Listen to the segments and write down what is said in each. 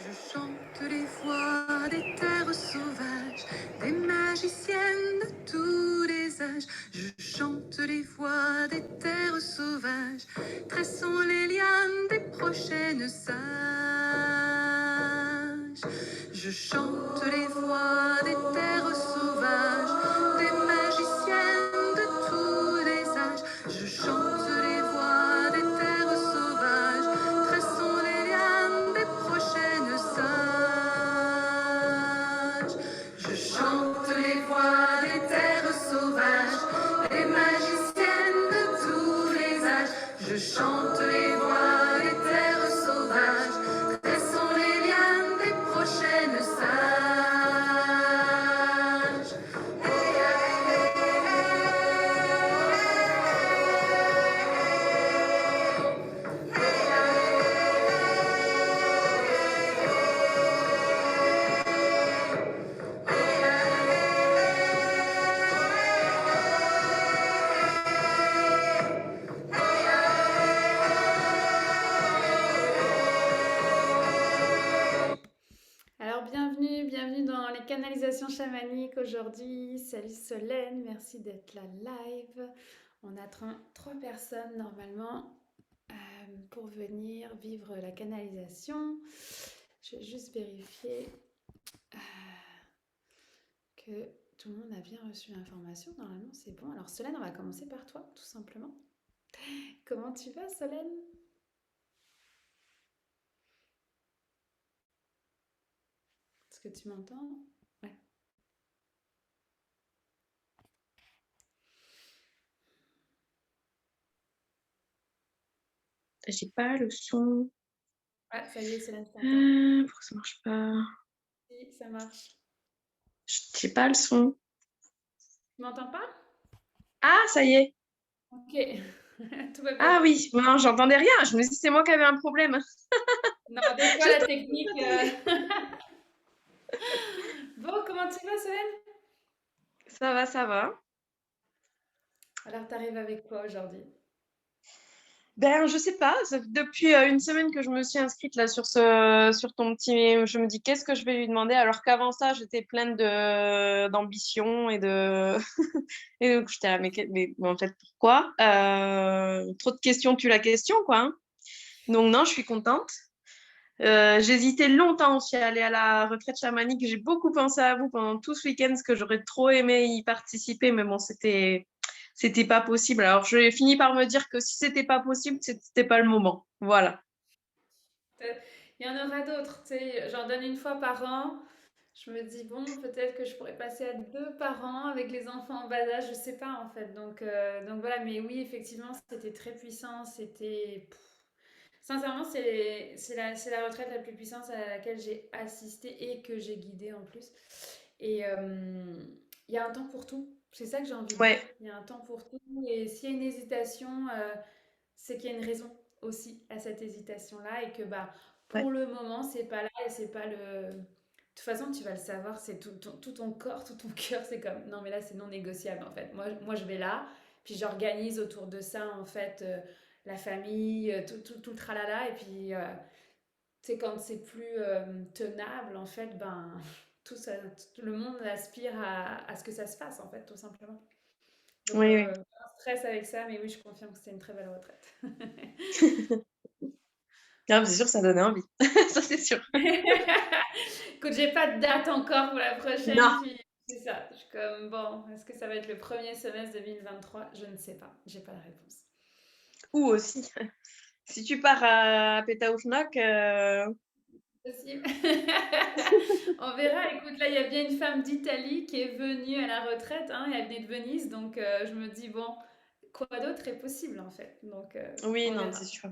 Je chante les voix des terres sauvages, des magiciennes de tous les âges. Je chante les voix des terres sauvages, tressons les lianes des prochaines sages. Je chante les voix des terres sauvages, des magiciennes de tous les âges. Je chante les voix des terres sauvages, tressons les lianes des prochaines sages. Je chante les voix des terres sauvages, des magiciennes de tous les âges. Je chante les voix des terres sauvages, tressons les lianes des prochaines sages. Alors bienvenue dans les canalisations chamaniques aujourd'hui. Salut Solène, merci d'être là live. On attend 3 personnes normalement pour venir vivre la canalisation. Je vais juste vérifier euh, que tout le monde a bien reçu l'information. Normalement c'est bon. Alors Solène, on va commencer par toi tout simplement. Comment tu vas Solène? Est-ce que tu m'entends? Ouais. J'ai pas le son. Ah, ça y est, Solène, je t'entends. Pourquoi ça marche pas? Si, ça marche. J'ai pas le son. Tu m'entends pas? Ah, ça y est. Ok, tout va bien. Ah oui, non, j'entendais rien. Je me suis dit, c'est moi qui avais un problème. Non, des fois la J'étais technique. Bon, comment tu vas, Solène? Ça va, ça va. Alors, t'arrives avec quoi aujourd'hui? Ben, je sais pas. Ça fait depuis une semaine que je me suis inscrite là sur ton petit. Je me dis, qu'est-ce que je vais lui demander? Alors qu'avant ça, j'étais pleine d'ambition et de. Et donc, j'étais là, mais en fait, pourquoi? Trop de questions tue la question, quoi, hein. Donc, non, je suis contente. J'hésitais longtemps aussi à aller à la retraite chamanique. J'ai beaucoup pensé à vous pendant tout ce week-end, parce que j'aurais trop aimé y participer, mais bon, c'était pas possible. Alors, j'ai fini par me dire que si c'était pas possible, c'était pas le moment. Voilà. Il y en aura d'autres, tu sais, j'en donne une fois par an. Je me dis, bon, peut-être que je pourrais passer à 2 par an avec les enfants en bas âge, je sais pas en fait. Donc voilà, mais oui, effectivement, c'était très puissant. Sincèrement, c'est la retraite la plus puissante à laquelle j'ai assisté et que j'ai guidée en plus. Et il y a un temps pour tout. C'est ça que j'ai envie de dire. Ouais, Il y a un temps pour tout. Et s'il y a une hésitation, c'est qu'il y a une raison aussi à cette hésitation-là. Et que bah, ouais, pour le moment, c'est pas là et c'est pas le. De toute façon, tu vas le savoir, c'est tout ton corps, tout ton cœur, c'est comme, non mais là c'est non négociable en fait. Moi je vais là, puis j'organise autour de ça en fait la famille, tout le tralala, et puis tu sais, quand c'est plus tenable, en fait, ben, tout le monde aspire à ce que ça se fasse, en fait, tout simplement. Donc, oui, pas de stress avec ça, mais oui, je confirme que c'est une très belle retraite. oui. Non, c'est sûr, ça donnait envie. Ça, c'est sûr. Écoute, j'ai pas de date encore pour la prochaine, Non. puis c'est ça. Je suis comme, bon, est-ce que ça va être le premier semestre 2023? Je ne sais pas, j'ai pas de réponse. Ou aussi, si tu pars à Pétaoufnak, Possible. On verra. Écoute, là, il y a bien une femme d'Italie qui est venue à la retraite, hein, et elle venait de Venise, donc je me dis, bon, quoi d'autre est possible en fait. Donc, oui, on non, c'est verra. sûr.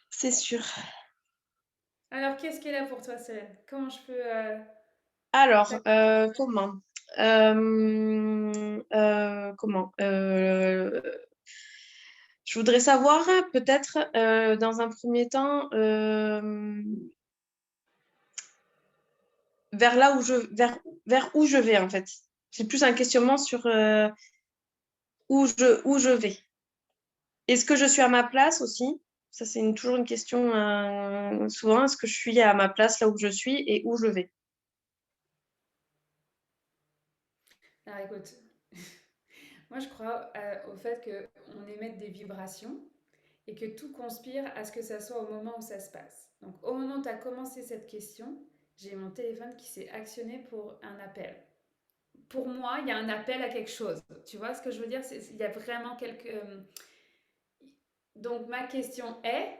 C'est sûr. Alors, qu'est-ce qu'elle a pour toi, Solène? Comment je peux Alors, t'accompagner? comment? Comment? Je voudrais savoir, peut-être, dans un premier temps, vers où je vais, en fait. C'est plus un questionnement sur où je vais. Est-ce que je suis à ma place aussi? Ça, c'est toujours une question souvent. Est-ce que je suis à ma place là où je suis et où je vais? Alors écoute, moi je crois au fait qu'on émette des vibrations et que tout conspire à ce que ça soit au moment où ça se passe. Donc au moment où tu as commencé cette question, j'ai mon téléphone qui s'est actionné pour un appel. Pour moi, il y a un appel à quelque chose. Tu vois ce que je veux dire? Il y a vraiment quelque... Donc ma question est,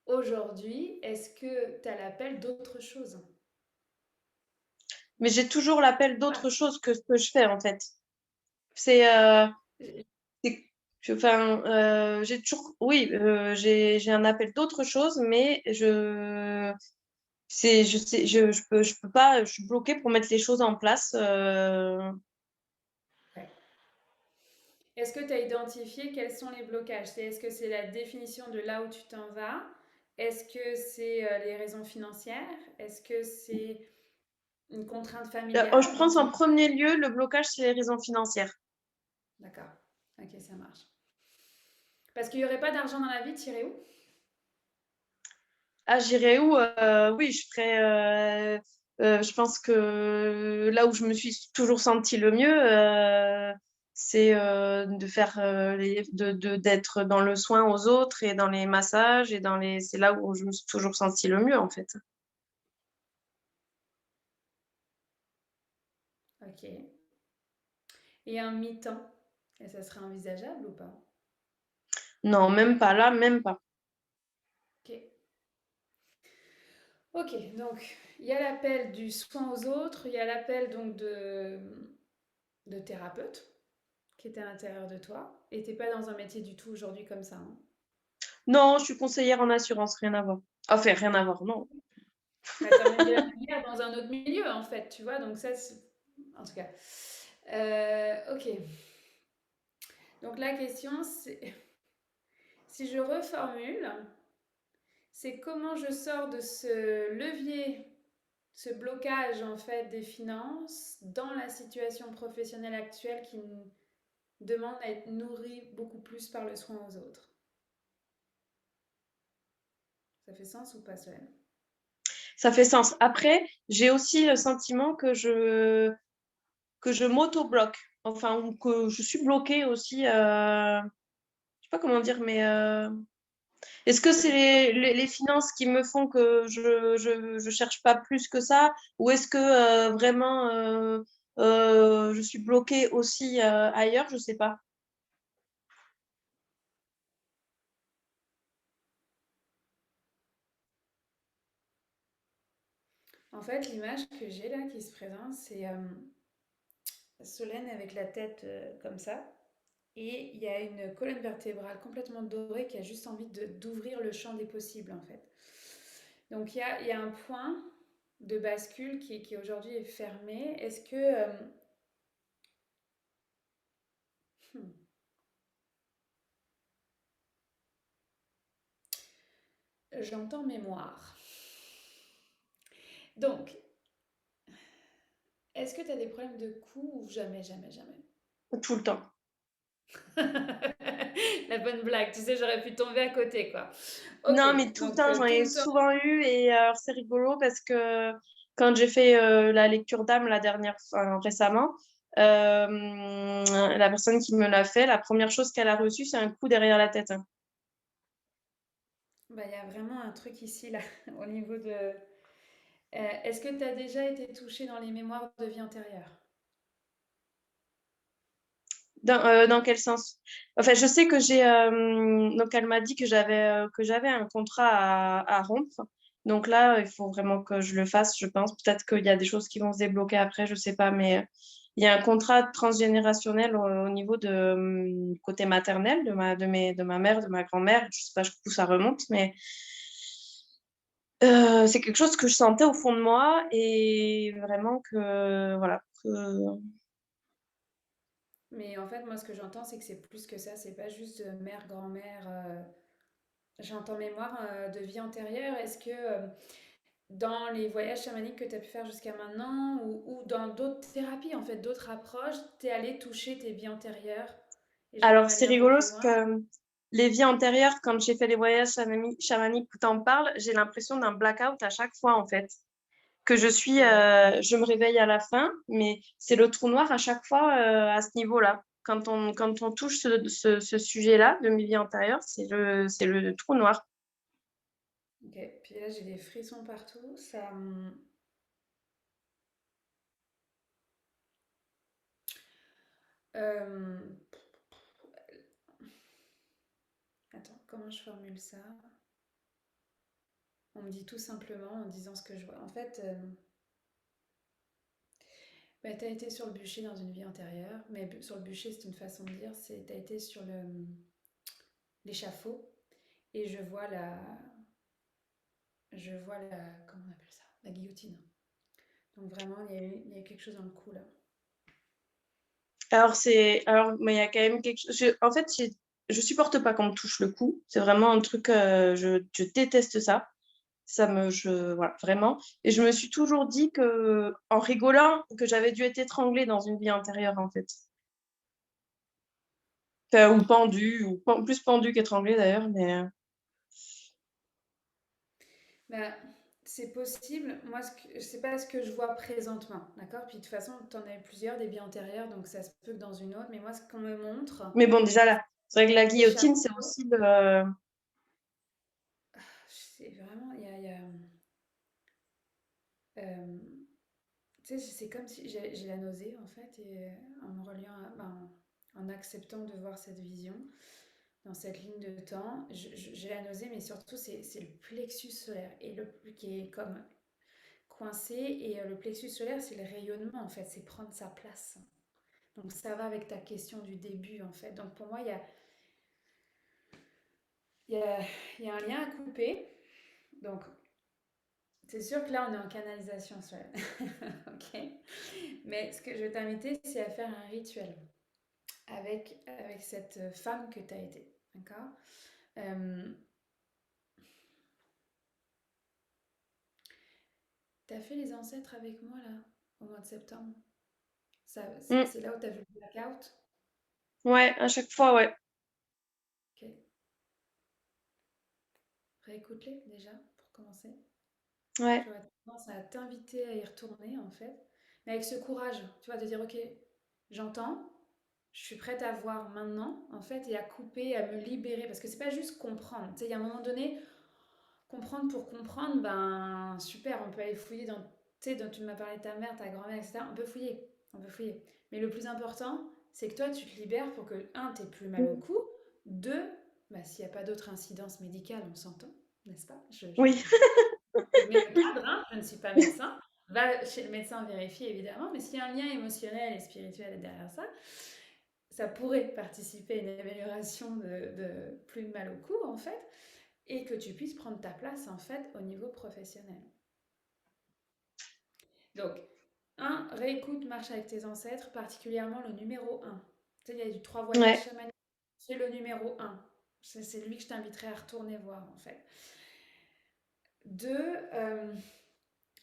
aujourd'hui, est-ce que tu as l'appel d'autre chose? Mais j'ai toujours l'appel Ah, d'autre chose que ce que je fais en fait. C'est, c'est- enfin, j'ai toujours, oui, j'ai un appel d'autre chose, mais je sais, je peux pas, je suis bloquée pour mettre les choses en place. ouais. Est-ce que tu as identifié quels sont les blocages? Est-ce que c'est la définition de là où tu t'en vas? Est-ce que c'est les raisons financières? Est-ce que c'est une contrainte Je familiale dans pense en ton... premier lieu, le blocage, c'est les raisons financières. D'accord. Ok, ça marche. Parce qu'il n'y aurait pas d'argent dans la vie, t'irais où? Ah, j'irais où? Oui, je ferais. Je pense que là où je me suis toujours sentie le mieux, c'est de faire d'être dans le soin aux autres et dans les massages et dans les. C'est là où je me suis toujours sentie le mieux en fait. Ok. Et un mi-temps? Et ça serait envisageable ou pas? Non, même pas là, même pas. Ok. Ok, donc il y a l'appel du soin aux autres, il y a l'appel donc de thérapeute qui était à l'intérieur de toi. Et t'es pas dans un métier du tout aujourd'hui comme ça, hein. Non, je suis conseillère en assurance, rien à voir. Enfin, rien à voir, non. Bah, t'en es déjà manière dans un autre milieu en fait, tu vois, donc ça, en tout cas. Ok, donc la question c'est, si je reformule, c'est comment je sors de ce levier, ce blocage en fait des finances dans la situation professionnelle actuelle qui demande à être nourrie beaucoup plus par le soin aux autres. Ça fait sens ou pas, Solène? Ça fait sens. Après, j'ai aussi le sentiment que je m'auto-bloque. Enfin, ou que je suis bloquée aussi. Je sais pas comment dire, mais est-ce que c'est les finances qui me font que je cherche pas plus que ça, ou est-ce que vraiment je suis bloquée aussi ailleurs? Je sais pas. En fait, l'image que j'ai là qui se présente, c'est Solène avec la tête comme ça. Et il y a une colonne vertébrale complètement dorée qui a juste envie d'ouvrir le champ des possibles, en fait. Donc il y a un point de bascule qui aujourd'hui est fermé. Est-ce que... hmm, j'entends mémoire. Donc, est-ce que tu as des problèmes de cou ou jamais, jamais, jamais? Tout le temps. La bonne blague, tu sais, j'aurais pu tomber à côté, quoi. Ok, Non, mais tout le donc temps, j'en tout ai le temps. souvent eu et alors c'est rigolo parce que quand j'ai fait la lecture d'âme la dernière fois, récemment, la personne qui me l'a fait, la première chose qu'elle a reçue, c'est un coup derrière la tête. Bah, il y a vraiment un truc ici, là, au niveau de... est-ce que tu as déjà été touché dans les mémoires de vie antérieure? Dans quel sens? Enfin, je sais que j'ai. Donc, elle m'a dit que j'avais un contrat à rompre. Donc là, il faut vraiment que je le fasse, je pense. Peut-être qu'il y a des choses qui vont se débloquer après, je sais pas. Mais il y a un contrat transgénérationnel au niveau de côté maternel de ma mère, de ma grand-mère. Je sais pas jusqu'où ça remonte, mais c'est quelque chose que je sentais au fond de moi et vraiment que voilà. Mais en fait, moi, ce que j'entends, c'est que c'est plus que ça. C'est pas juste mère, grand-mère. J'entends mémoire de vie antérieure. Est-ce que dans les voyages chamaniques que tu as pu faire jusqu'à maintenant ou dans d'autres thérapies, en fait, d'autres approches, tu es allé toucher tes vies antérieures et j'aimerais Alors, aller c'est un peu rigolo plus parce loin. que les vies antérieures, quand j'ai fait les voyages chamaniques où t'en parles, j'ai l'impression d'un blackout à chaque fois, en fait. Que je me réveille à la fin, mais c'est le trou noir à chaque fois à ce niveau-là. Quand on touche ce sujet-là de mes vies antérieures, c'est le trou noir. Ok, puis là j'ai des frissons partout. Ça. Euh, Attends, comment je formule ça? On me dit tout simplement en disant ce que je vois. En fait, bah, tu as été sur le bûcher dans une vie antérieure, mais sur le bûcher, c'est une façon de dire, c'est tu as été sur l'échafaud et comment on appelle ça? La guillotine. Donc vraiment, il y a quelque chose dans le cou là. Mais il y a quand même quelque chose. En fait, je supporte pas qu'on me touche le cou. C'est vraiment un truc, je déteste ça. Voilà, vraiment. Et je me suis toujours dit en rigolant, que j'avais dû être étranglée dans une vie antérieure, en fait. Enfin, ou pendue, plus pendue qu'étranglée d'ailleurs, mais Bah, c'est possible. Moi, c'est pas ce que je vois présentement, d'accord? Puis de toute façon, tu en as eu plusieurs des vies antérieures, donc ça se peut que dans une autre. Mais moi, ce qu'on me montre, mais bon, déjà là, c'est vrai que la guillotine, c'est l'échafaud, aussi le. c'est vraiment, euh, tu sais, c'est comme si j'ai la nausée en fait, et en me reliant, en acceptant de voir cette vision dans cette ligne de temps, j'ai la nausée, mais surtout c'est le plexus solaire et qui est comme coincé, et le plexus solaire c'est le rayonnement en fait, c'est prendre sa place. Donc ça va avec ta question du début en fait. Donc pour moi il y a, il y a un lien à couper. Donc c'est sûr que là on est en canalisation solaire, ok. Mais ce que je vais t'inviter c'est à faire un rituel avec cette femme que tu as été. D'accord. euh, Tu as fait les ancêtres avec moi là, au mois de septembre. Mm. C'est là où tu as vu le blackout. Ouais, à chaque fois, ouais. Ok. Réécoute-les déjà, pour commencer. Ouais. J'aurais tendance à t'inviter à y retourner en fait. Mais avec ce courage, tu vois, de dire ok, j'entends, je suis prête à voir maintenant en fait et à couper, à me libérer. Parce que c'est pas juste comprendre. Tu sais, il y a un moment donné, comprendre pour comprendre, ben super, on peut aller fouiller dans, tu sais, dont tu m'as parlé de ta mère, ta grand-mère, etc. On peut fouiller, on peut fouiller. Mais le plus important, c'est que toi, tu te libères pour que, un, t'aies plus mal au Mm. cou, deux, bah, s'il n'y a pas d'autre incidence médicale, on s'entend, n'est-ce pas? Oui. Je mets le cadre, hein, je ne suis pas médecin. Va chez le médecin vérifier, évidemment, mais s'il y a un lien émotionnel et spirituel derrière ça, ça pourrait participer à une amélioration de plus de mal au cou, en fait, et que tu puisses prendre ta place, en fait, au niveau professionnel. Donc, un, réécoute, marche avec tes ancêtres, particulièrement le numéro un. Tu sais, il y a eu 3 voyages Ouais. chamaniques, c'est le numéro un. C'est lui que je t'inviterai à retourner voir, en fait. Deux,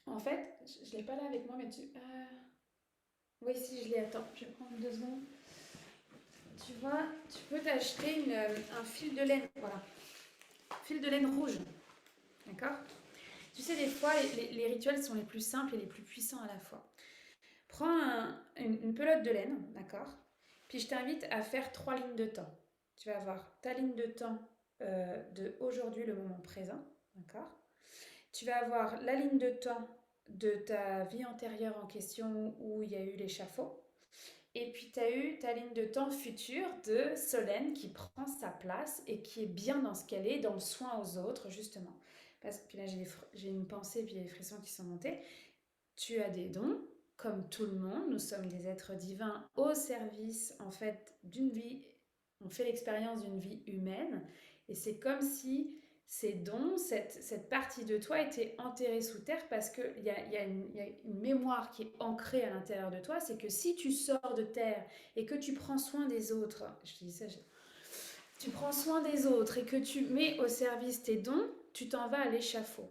en fait, je ne l'ai pas là avec moi, mais oui, si, je l'ai. Attends, je vais prendre 2 secondes. Tu vois, tu peux t'acheter un fil de laine. Voilà. Fil de laine rouge. D'accord. Tu sais, des fois, les rituels sont les plus simples et les plus puissants à la fois. Prends une pelote de laine, d'accord. Puis je t'invite à faire 3 lignes de temps. Tu vas avoir ta ligne de temps de aujourd'hui, le moment présent, d'accord. Tu vas avoir la ligne de temps de ta vie antérieure en question où il y a eu l'échafaud. Et puis tu as eu ta ligne de temps future de Solène qui prend sa place et qui est bien dans ce qu'elle est, dans le soin aux autres, justement. Puis là, j'ai une pensée, puis il y a des frissons qui sont montés. Tu as des dons, comme tout le monde. Nous sommes des êtres divins au service, en fait, d'une vie. On fait l'expérience d'une vie humaine. Et c'est comme si ces dons, cette partie de toi était enterrée sous terre parce qu'il y a une mémoire qui est ancrée à l'intérieur de toi. C'est que si tu sors de terre et que tu prends soin des autres, je te dis ça, tu prends soin des autres et que tu mets au service tes dons, tu t'en vas à l'échafaud.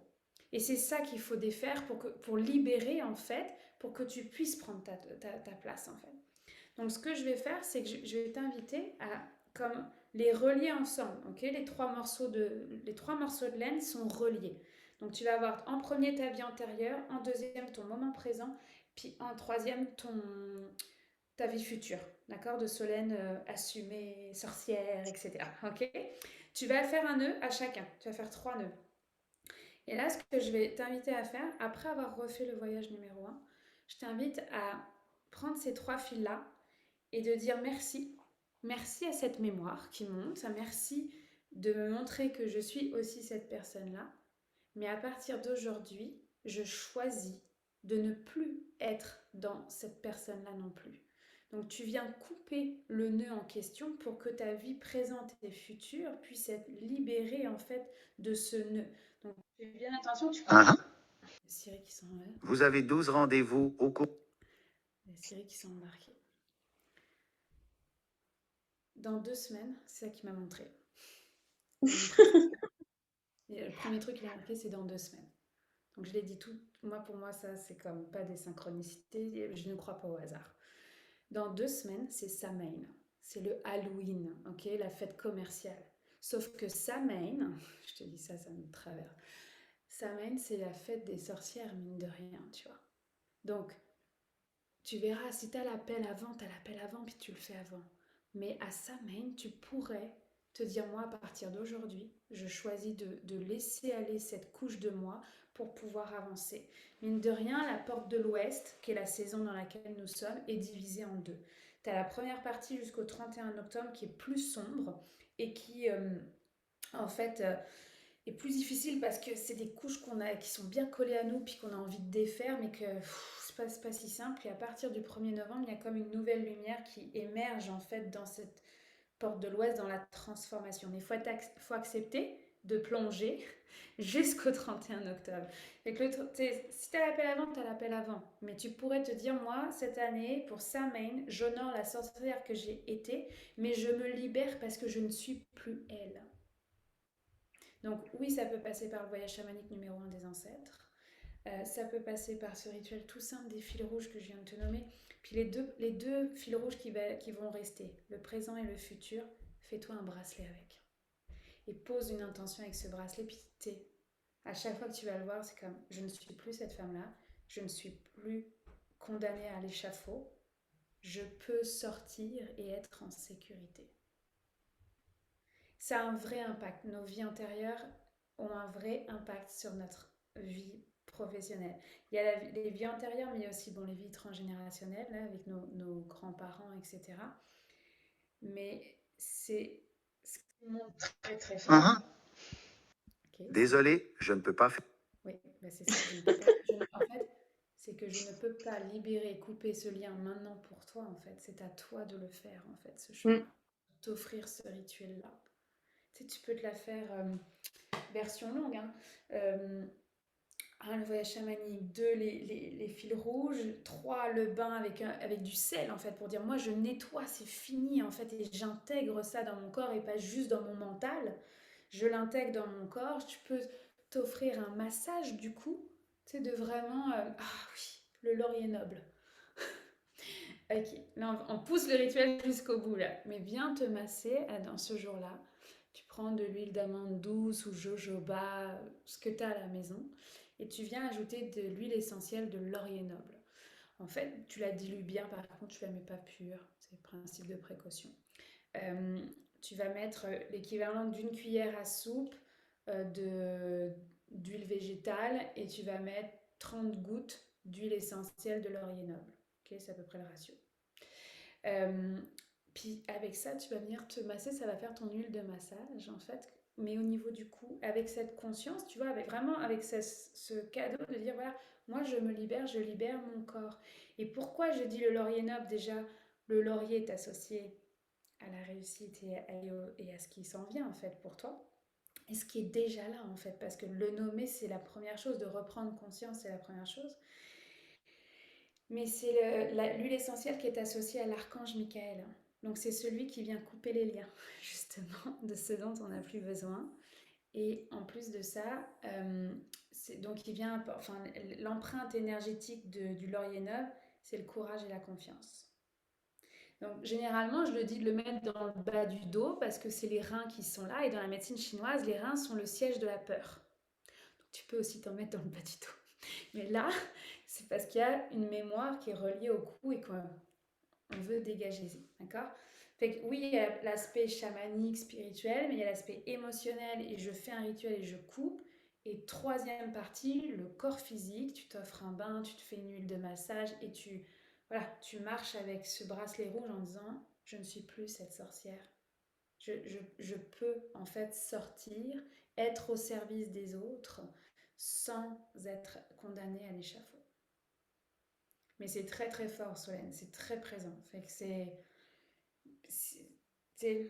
Et c'est ça qu'il faut défaire pour libérer, en fait, pour que tu puisses prendre ta place, en fait. Donc, ce que je vais faire, c'est que je vais t'inviter à comme les relier ensemble. Ok, les trois morceaux de laine sont reliés. Donc tu vas avoir en premier ta vie antérieure, en deuxième ton moment présent, puis en troisième ta vie future, d'accord, de Solène assumée, sorcière, etc. Ok, tu vas faire un nœud à chacun, tu vas faire 3 nœuds. Et là, ce que je vais t'inviter à faire, après avoir refait le voyage numéro 1, je t'invite à prendre ces 3 fils-là et de dire merci. Merci à cette mémoire qui monte, merci de me montrer que je suis aussi cette personne-là. Mais à partir d'aujourd'hui, je choisis de ne plus être dans cette personne-là non plus. Donc tu viens couper le nœud en question pour que ta vie présente et future puisse être libérée en fait de ce nœud. Donc fais bien attention, tu vois. Siri qui sont Vous avez 12 rendez-vous au cours. Les Siri qui sont embarqués. Dans 2 semaines, c'est ça qu'il m'a montré. Et le premier truc qu'il a marqué, c'est dans 2 semaines. Donc je l'ai dit tout. Moi, pour moi, ça, c'est comme pas des synchronicités. Je ne crois pas au hasard. Dans 2 semaines, c'est Samhain. C'est le Halloween, ok, la fête commerciale. Sauf que Samhain, je te dis ça, ça me traverse. Samhain, c'est la fête des sorcières, mine de rien, tu vois. Donc, tu verras, si t'as l'appel avant, puis tu le fais avant. Mais à Samhain, tu pourrais te dire, moi, à partir d'aujourd'hui, je choisis de laisser aller cette couche de moi pour pouvoir avancer. Mine de rien, la porte de l'Ouest, qui est la saison dans laquelle nous sommes, est divisée en 2. Tu as la première partie jusqu'au 31 octobre qui est plus sombre et qui, en fait, est plus difficile parce que c'est des couches qui sont bien collées à nous puis qu'on a envie de défaire, mais que c'est pas si simple. Et à partir du 1er novembre, il y a comme une nouvelle lumière qui émerge en fait dans cette porte de l'Ouest, dans la transformation. Mais il faut accepter de plonger jusqu'au 31 octobre. Et que si tu as l'appel avant, tu as l'appel avant. Mais tu pourrais te dire, moi, cette année, pour Samhain, j'honore la sorcière que j'ai été, mais je me libère parce que je ne suis plus elle. Donc oui, ça peut passer par le voyage chamanique numéro 1 des ancêtres. Ça peut passer par ce rituel tout simple des fils rouges que je viens de te nommer. Puis les deux fils rouges qui vont rester, le présent et le futur, fais-toi un bracelet avec. Et pose une intention avec ce bracelet, puis à chaque fois que tu vas le voir, c'est comme, je ne suis plus cette femme-là, je ne suis plus condamnée à l'échafaud, je peux sortir et être en sécurité. Ça a un vrai impact. Nos vies antérieures ont un vrai impact sur notre vie professionnelle. Il y a les vies antérieures, mais il y a aussi les vies transgénérationnelles, là, avec nos grands-parents, etc. Mais c'est ce qui monte très très fort. Okay. Désolé, je ne peux pas faire. Oui, c'est ça. En fait, c'est que je ne peux pas libérer, couper ce lien maintenant pour toi, en fait. C'est à toi de le faire, en fait, ce chemin. T'offrir ce rituel-là. Tu peux te la faire version longue. Le voyage chamanique, 2, les fils rouges, 3, le bain avec du sel, en fait, pour dire, moi, je nettoie, c'est fini, en fait, et j'intègre ça dans mon corps et pas juste dans mon mental. Je l'intègre dans mon corps. Tu peux t'offrir un massage, du coup, de vraiment, oui, le laurier noble. Ok, là, on pousse le rituel jusqu'au bout, là. Mais viens te masser dans ce jour-là. Tu prends de l'huile d'amande douce ou jojoba, ce que tu as à la maison, et tu viens ajouter de l'huile essentielle de laurier noble. En fait, tu la dilues bien, par contre, tu la mets pas pure. C'est le principe de précaution. Tu vas mettre l'équivalent d'une cuillère à soupe d'huile végétale et tu vas mettre 30 gouttes d'huile essentielle de laurier noble. Okay, c'est à peu près le ratio. Puis avec ça, tu vas venir te masser, ça va faire ton huile de massage en fait, mais au niveau du cou, avec cette conscience, tu vois, avec ce cadeau de dire voilà, moi je me libère, je libère mon corps. Et pourquoi je dis le laurier noble? Déjà, le laurier est associé à la réussite et à ce qui s'en vient en fait pour toi. Et ce qui est déjà là en fait, parce que le nommer c'est la première chose, de reprendre conscience c'est la première chose. Mais c'est l'huile essentielle qui est associée à l'archange Michael. Donc c'est celui qui vient couper les liens, justement, de ce dont on n'a plus besoin. Et en plus de ça, donc l'empreinte énergétique du laurier noble, c'est le courage et la confiance. Donc, généralement, je le dis de le mettre dans le bas du dos parce que c'est les reins qui sont là. Et dans la médecine chinoise, les reins sont le siège de la peur. Donc, tu peux aussi t'en mettre dans le bas du dos. Mais là, c'est parce qu'il y a une mémoire qui est reliée au cou et qu'on veut dégager. D'accord? Fait que oui, il y a l'aspect chamanique, spirituel, mais il y a l'aspect émotionnel et je fais un rituel et je coupe. Et troisième partie, le corps physique. Tu t'offres un bain, tu te fais une huile de massage et voilà, tu marches avec ce bracelet rouge en disant je ne suis plus cette sorcière. Je peux en fait sortir, être au service des autres sans être condamnée à l'échafaud. Mais c'est très très fort, Solène, c'est très présent. Fait que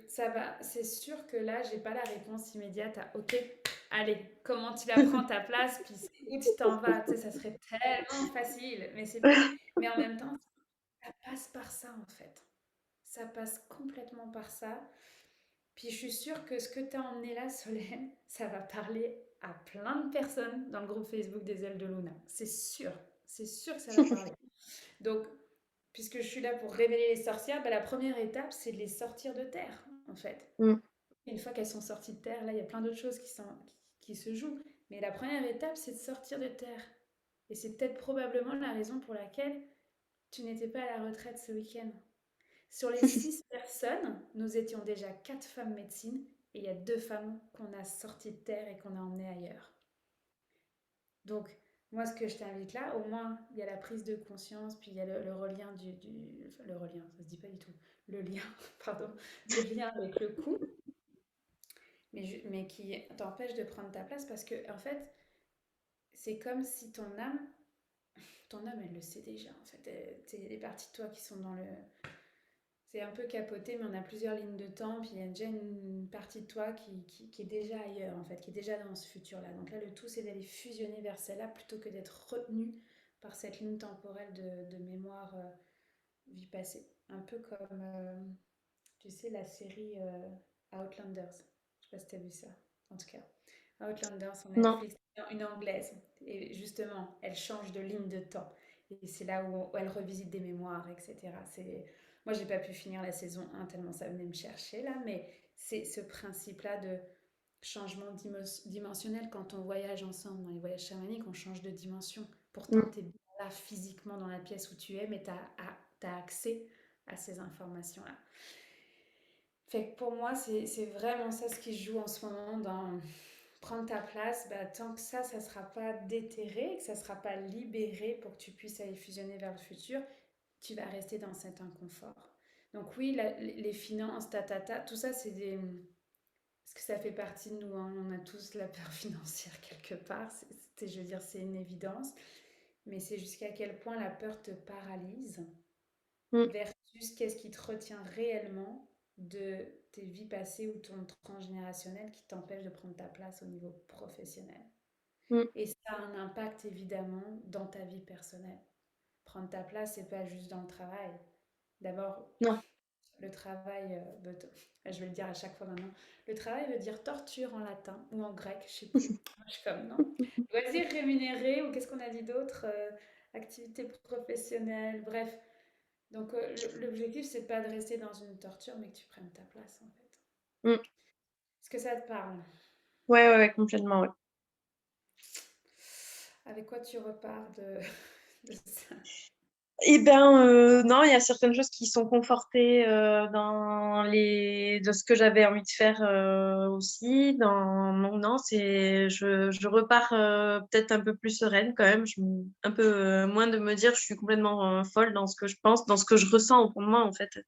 ça va. C'est sûr que là, j'ai pas la réponse immédiate à OK, allez, comment tu la prends ta place, puis où tu t'en vas. Tu sais, ça serait tellement facile, mais en même temps, ça passe par ça en fait. Ça passe complètement par ça. Puis je suis sûre que ce que tu as emmené là, Solène, ça va parler à plein de personnes dans le groupe Facebook des ailes de Luna. C'est sûr que ça va parler. Donc, puisque je suis là pour révéler les sorcières, bah, la première étape, c'est de les sortir de terre, en fait. Mm. Une fois qu'elles sont sorties de terre, là, il y a plein d'autres choses qui se jouent. Mais la première étape, c'est de sortir de terre. Et c'est peut-être probablement la raison pour laquelle tu n'étais pas à la retraite ce week-end. Sur les 6 personnes, nous étions déjà 4 femmes médecines et il y a 2 femmes qu'on a sorties de terre et qu'on a emmenées ailleurs. Donc, moi, ce que je t'invite là, au moins, il y a la prise de conscience, puis il y a le relien le relien, ça se dit pas du tout. Le lien, pardon, le lien avec le coup, mais qui t'empêche de prendre ta place parce que, en fait, c'est comme si ton âme, elle le sait déjà, en fait. Il y a des parties de toi qui sont dans le, c'est un peu capoté, mais on a plusieurs lignes de temps, puis il y a déjà une partie de toi qui est déjà ailleurs, en fait, qui est déjà dans ce futur-là. Donc là, le tout, c'est d'aller fusionner vers celle-là plutôt que d'être retenu par cette ligne temporelle de mémoire vie passée. Un peu comme, tu sais, la série Outlanders. Je sais pas si tu as vu ça, en tout cas. Outlanders sur Non. Netflix, une anglaise. Et justement, elle change de ligne de temps. Et c'est là où elle revisite des mémoires, etc. Moi, j'ai pas pu finir la saison 1 tellement ça venait me chercher là, mais c'est ce principe-là de changement dimensionnel quand on voyage ensemble. Dans les voyages chamaniques, on change de dimension. Pourtant, Mm. tu es là physiquement dans la pièce où tu es, mais tu as accès à ces informations-là. Fait que pour moi, c'est vraiment ça ce qui se joue en ce moment dans prendre ta place. Bah, tant que ça ne sera pas déterré, que ça ne sera pas libéré pour que tu puisses aller fusionner vers le futur, tu vas rester dans cet inconfort. Donc oui, les finances, tout ça, c'est des... Parce que ça fait partie de nous, hein. On a tous la peur financière quelque part. Je veux dire, c'est une évidence. Mais c'est jusqu'à quel point la peur te paralyse Mm. versus qu'est-ce qui te retient réellement de tes vies passées ou ton transgénérationnel qui t'empêche de prendre ta place au niveau professionnel. Mm. Et ça a un impact évidemment dans ta vie personnelle. Prendre ta place, c'est pas juste dans le travail. D'abord, Non. le travail, je vais le dire à chaque fois maintenant, le travail veut dire torture en latin ou en grec, je sais plus. Moi, je suis comme non. Loisirs rémunérés ou qu'est-ce qu'on a dit d'autre activité professionnelle, bref. Donc l'objectif, c'est pas de rester dans une torture, mais que tu prennes ta place en fait. Mm. Est-ce que ça te parle? Ouais, complètement, ouais. Avec quoi tu repars de ça? Eh ben, non, il y a certaines choses qui sont confortées de ce que j'avais envie de faire aussi. Non, je repars peut-être un peu plus sereine quand même. Un peu moins de me dire je suis complètement folle dans ce que je pense, dans ce que je ressens au fond de moi en fait.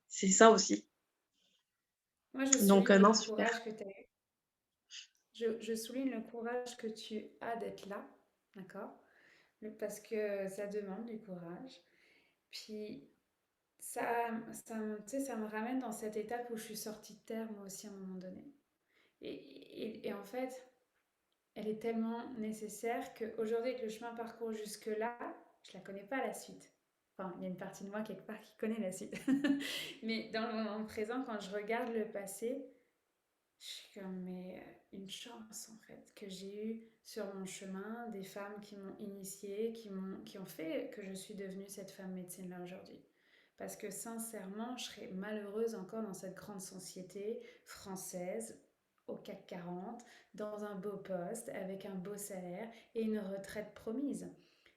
C'est ça aussi. Moi, je Donc, souligne non, le super. courage que tu as. Je souligne le courage que tu as d'être là, d'accord? Parce que ça demande du courage. Puis tu sais, ça me ramène dans cette étape où je suis sortie de terre, moi aussi, à un moment donné. Et en fait, elle est tellement nécessaire qu'aujourd'hui, avec le chemin parcouru jusque-là, je la connais pas la suite. Enfin, il y a une partie de moi quelque part qui connaît la suite. Mais dans le moment présent, quand je regarde le passé, je suis comme, mais une chance en fait que j'ai eu sur mon chemin des femmes qui m'ont initiée, qui ont fait que je suis devenue cette femme médecine là aujourd'hui. Parce que sincèrement, je serais malheureuse encore dans cette grande société française, au CAC 40, dans un beau poste, avec un beau salaire et une retraite promise.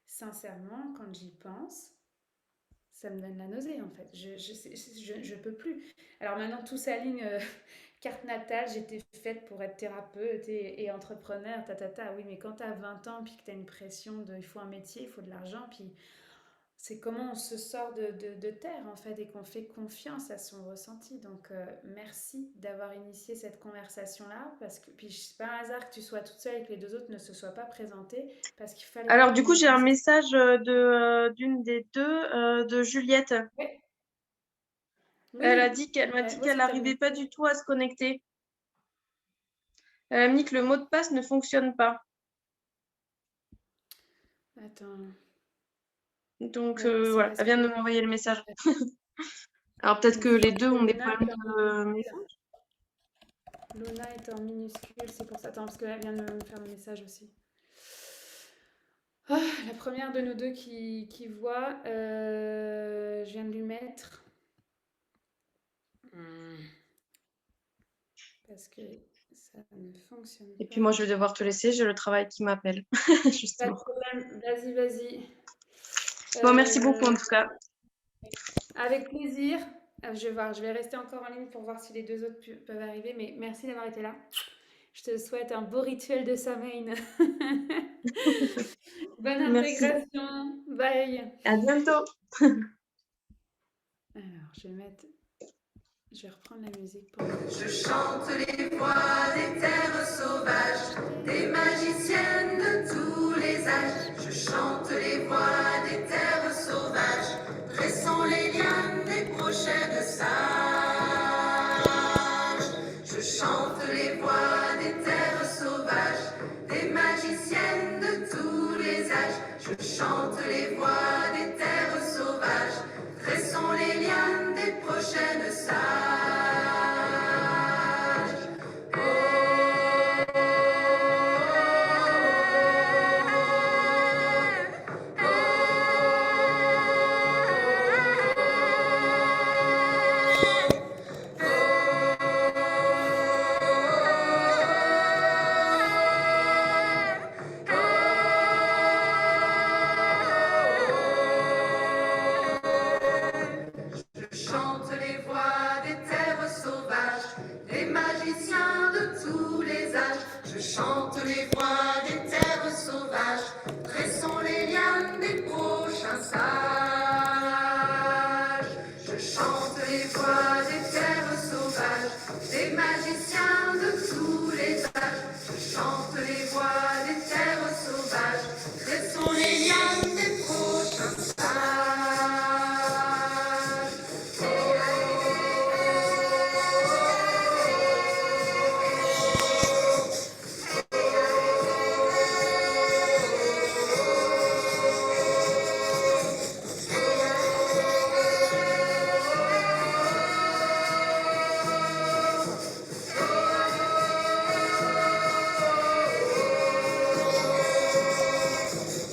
Sincèrement, quand j'y pense, ça me donne la nausée en fait. Je peux plus. Alors maintenant, tout s'aligne. Carte natale, j'étais faite pour être thérapeute et entrepreneur, Oui, mais quand tu as 20 ans, puis que tu as une pression de il faut un métier, il faut de l'argent, puis c'est comment on se sort de terre en fait et qu'on fait confiance à son ressenti. Donc merci d'avoir initié cette conversation-là parce que puis c'est pas un hasard que tu sois toute seule et que les deux autres ne se soient pas présentés parce qu'il fallait Alors, du qu'on coup, j'ai un entende ça. message d'une des deux, de Juliette. Ouais. Elle m'a Oui, dit où est-ce qu'elle que tu as n'arrivait vu? pas du tout à se connecter. Elle m'a dit que le mot de passe ne fonctionne pas. Attends. Donc, Ouais, mais c'est voilà, parce elle que vient de m'envoyer le message. Alors, peut-être que les deux ont des Luna problèmes est en de minuscule. message. Luna est en minuscule, c'est pour ça. Attends, parce qu'elle vient de me faire un message aussi. Ah, la première de nous deux qui voit, je viens de lui mettre. Parce que ça ne fonctionne Et puis, pas. moi, je vais devoir te laisser. J'ai le travail qui m'appelle, Pas de justement. problème, vas-y, vas-y. Bon, merci beaucoup, en Euh, tout cas. avec plaisir. Je vais voir, je vais rester encore en ligne pour voir si les deux autres peuvent arriver, mais merci d'avoir été là. Je te souhaite un beau rituel de Samhain. Bonne Merci. intégration. Bye. À bientôt. Alors, je vais reprendre la musique pour vous. Je chante les voix des terres sauvages, des magiciennes de tous les âges. Je chante les voix des terres sauvages, dressant les liens des prochaines sages. Je chante les voix des terres sauvages, des magiciennes de tous les âges. Je chante les voix des terres sauvages, dressant les liens des prochaines sages. Je chante les voix des terres sauvages, des magiciens de tous les âges. Je chante les voix des terres sauvages, dressons les liens des prochains sages. Je chante les voix des terres sauvages, des magiciens de tous les âges. Je chante les voix des terres sauvages, dressons les liens des prochains sages.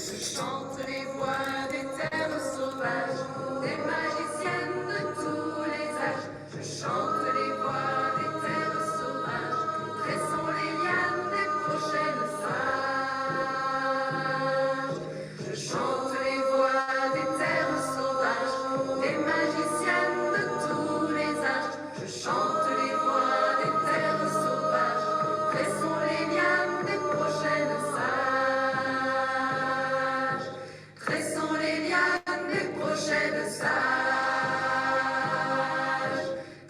Je chante les voix des terres sauvages, des magiciennes de tous les âges. Je chante les voix des terres sauvages, dressons les liens des prochaines sages. Je chante les voix des terres sauvages, des magiciennes de tous les âges. Je chante les voix des terres sauvages, dressons les liens des prochaines sages. Dressons les liens des prochaines sages.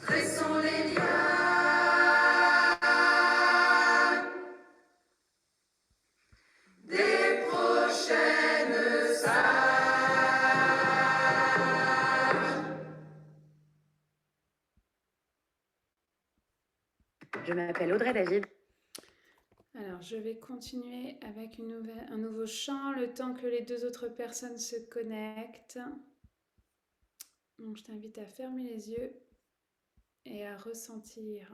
Dressons les liens des prochaines sages. Je m'appelle Audrey David. Alors, je vais continuer avec un nouveau chant, le temps que les deux autres personnes se connectent. Donc, je t'invite à fermer les yeux et à ressentir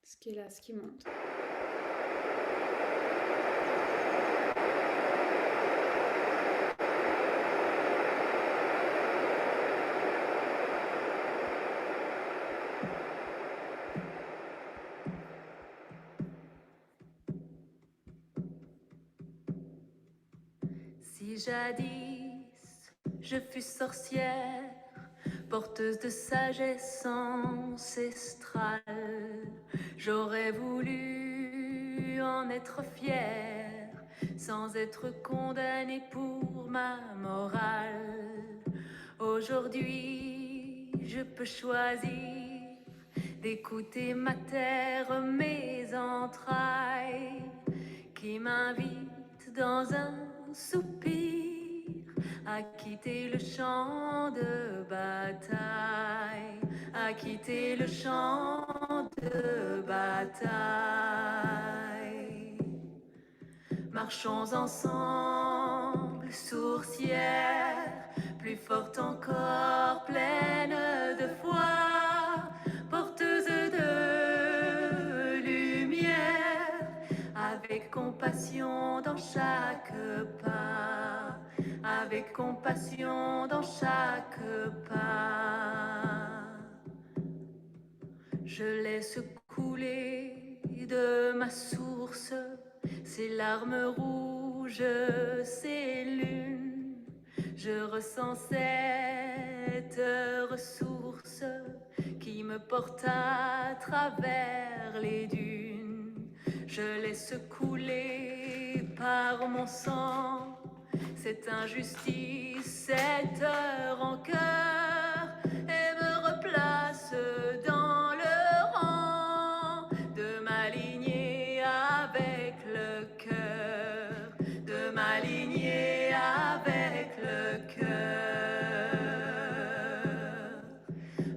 ce qui est là, ce qui monte. Si jadis je fus sorcière, porteuse de sagesse ancestrale, j'aurais voulu en être fière, sans être condamnée pour ma morale. Aujourd'hui, je peux choisir d'écouter ma terre, mes entrailles, qui m'invitent dans un soupir à quitter le champ de bataille, à quitter le champ de bataille. Marchons ensemble, sourcière, plus forte encore, pleine de foi, porteuse de lumière, avec compassion dans chaque pas, avec compassion dans chaque pas. Je laisse couler de ma source ces larmes rouges, ces lunes. Je ressens cette ressource qui me porte à travers les dunes. Je laisse couler par mon sang cette injustice, cette rancœur, et me replace dans le rang de ma lignée avec le cœur, de ma lignée avec le cœur.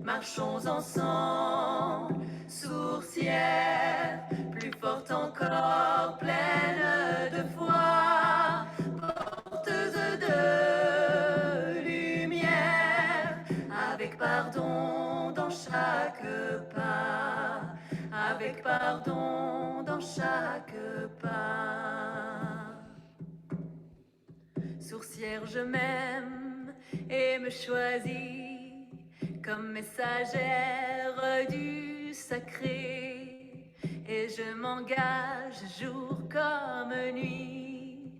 Marchons ensemble, sourcière, plus forte encore, pleine de foi, porteuse de lumière, avec pardon dans chaque pas, avec pardon dans chaque pas. Sourcière, je m'aime et me choisis comme messagère du sacré, et je m'engage jour comme nuit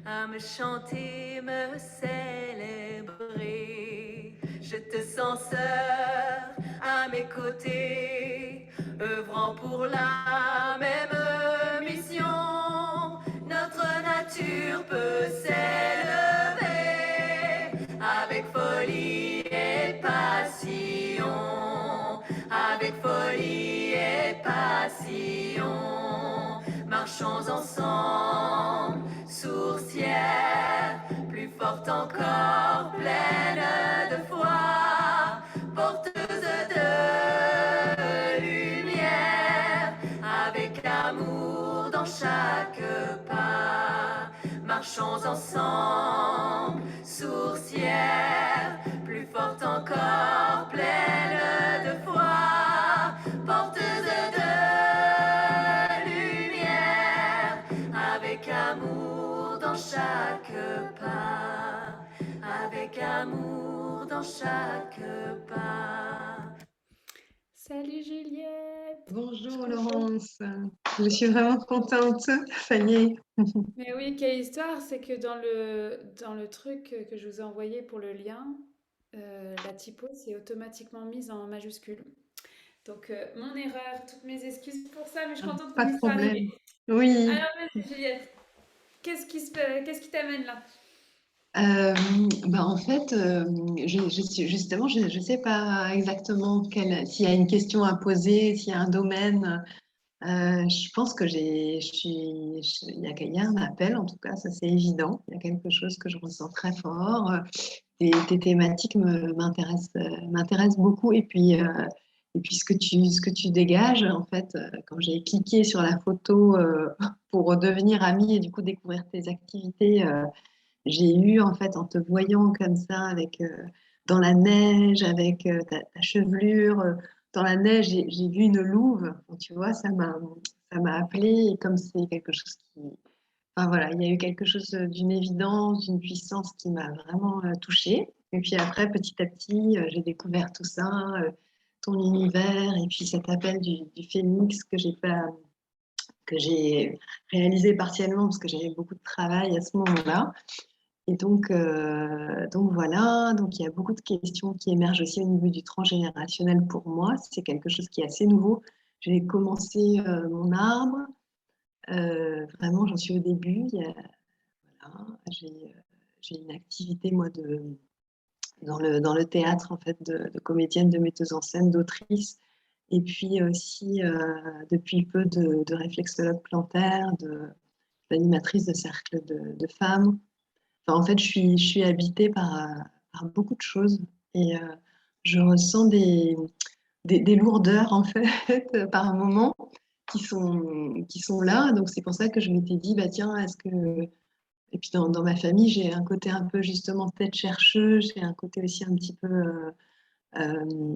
à me chanter, me célébrer. Je te sens sœur à mes côtés, œuvrant pour la même mission. Notre nature peut s'élever avec folie et passion, avec folie et passion. Marchons ensemble, sourcière, plus forte encore, pleine de foi, porteuse de lumière, avec amour dans chaque pas. Marchons ensemble, sourcière, plus forte encore, pleine de foi, porteuse de lumière, avec amour dans chaque pas, avec amour dans chaque pas. Salut Juliette! Bonjour Laurence, je suis vraiment contente, ça y est. Mais oui, quelle histoire! C'est que dans le truc que je vous ai envoyé pour le lien, la typo s'est automatiquement mise en majuscule. Donc, mon erreur, toutes mes excuses pour ça, mais je suis contente Pas qu'on de y soit arrivé. problème. Oui, Alors, vas-y Juliette, qu'est-ce qui t'amène là? en fait, justement, je ne sais pas exactement s'il y a une question à poser, s'il y a un domaine. Je pense que il y a un appel, en tout cas, ça c'est évident. Il y a quelque chose que je ressens très fort. Tes thématiques m'intéressent beaucoup. Et puis ce que tu dégages, en fait, quand j'ai cliqué sur la photo pour devenir amie et du coup découvrir tes activités, j'ai eu, en fait, en te voyant comme ça, dans la neige, avec ta chevelure, dans la neige, j'ai vu une louve. Bon, tu vois, ça m'a appelée. Et comme c'est quelque chose qui. Enfin voilà, il y a eu quelque chose d'une évidence, d'une puissance qui m'a vraiment touchée. Et puis après, petit à petit, j'ai découvert tout ça, ton univers, et puis cet appel du phénix que j'ai réalisé partiellement parce que j'avais beaucoup de travail à ce moment-là. Donc voilà, donc il y a beaucoup de questions qui émergent aussi au niveau du transgénérationnel pour moi. C'est quelque chose qui est assez nouveau. J'ai commencé mon arbre. Vraiment, j'en suis au début. Voilà, j'ai une activité, moi, dans le théâtre, en fait, de comédienne, de metteuse en scène, d'autrice. Et puis aussi, depuis peu, de réflexologue plantaire, d'animatrice de cercle de femmes. Enfin, en fait, je suis habitée par beaucoup de choses et je ressens des lourdeurs, en fait, par moment qui sont là. Donc, c'est pour ça que je m'étais dit, bah, tiens, est-ce que... Et puis, dans ma famille, j'ai un côté un peu, justement, tête chercheuse, j'ai un côté aussi un petit peu... euh,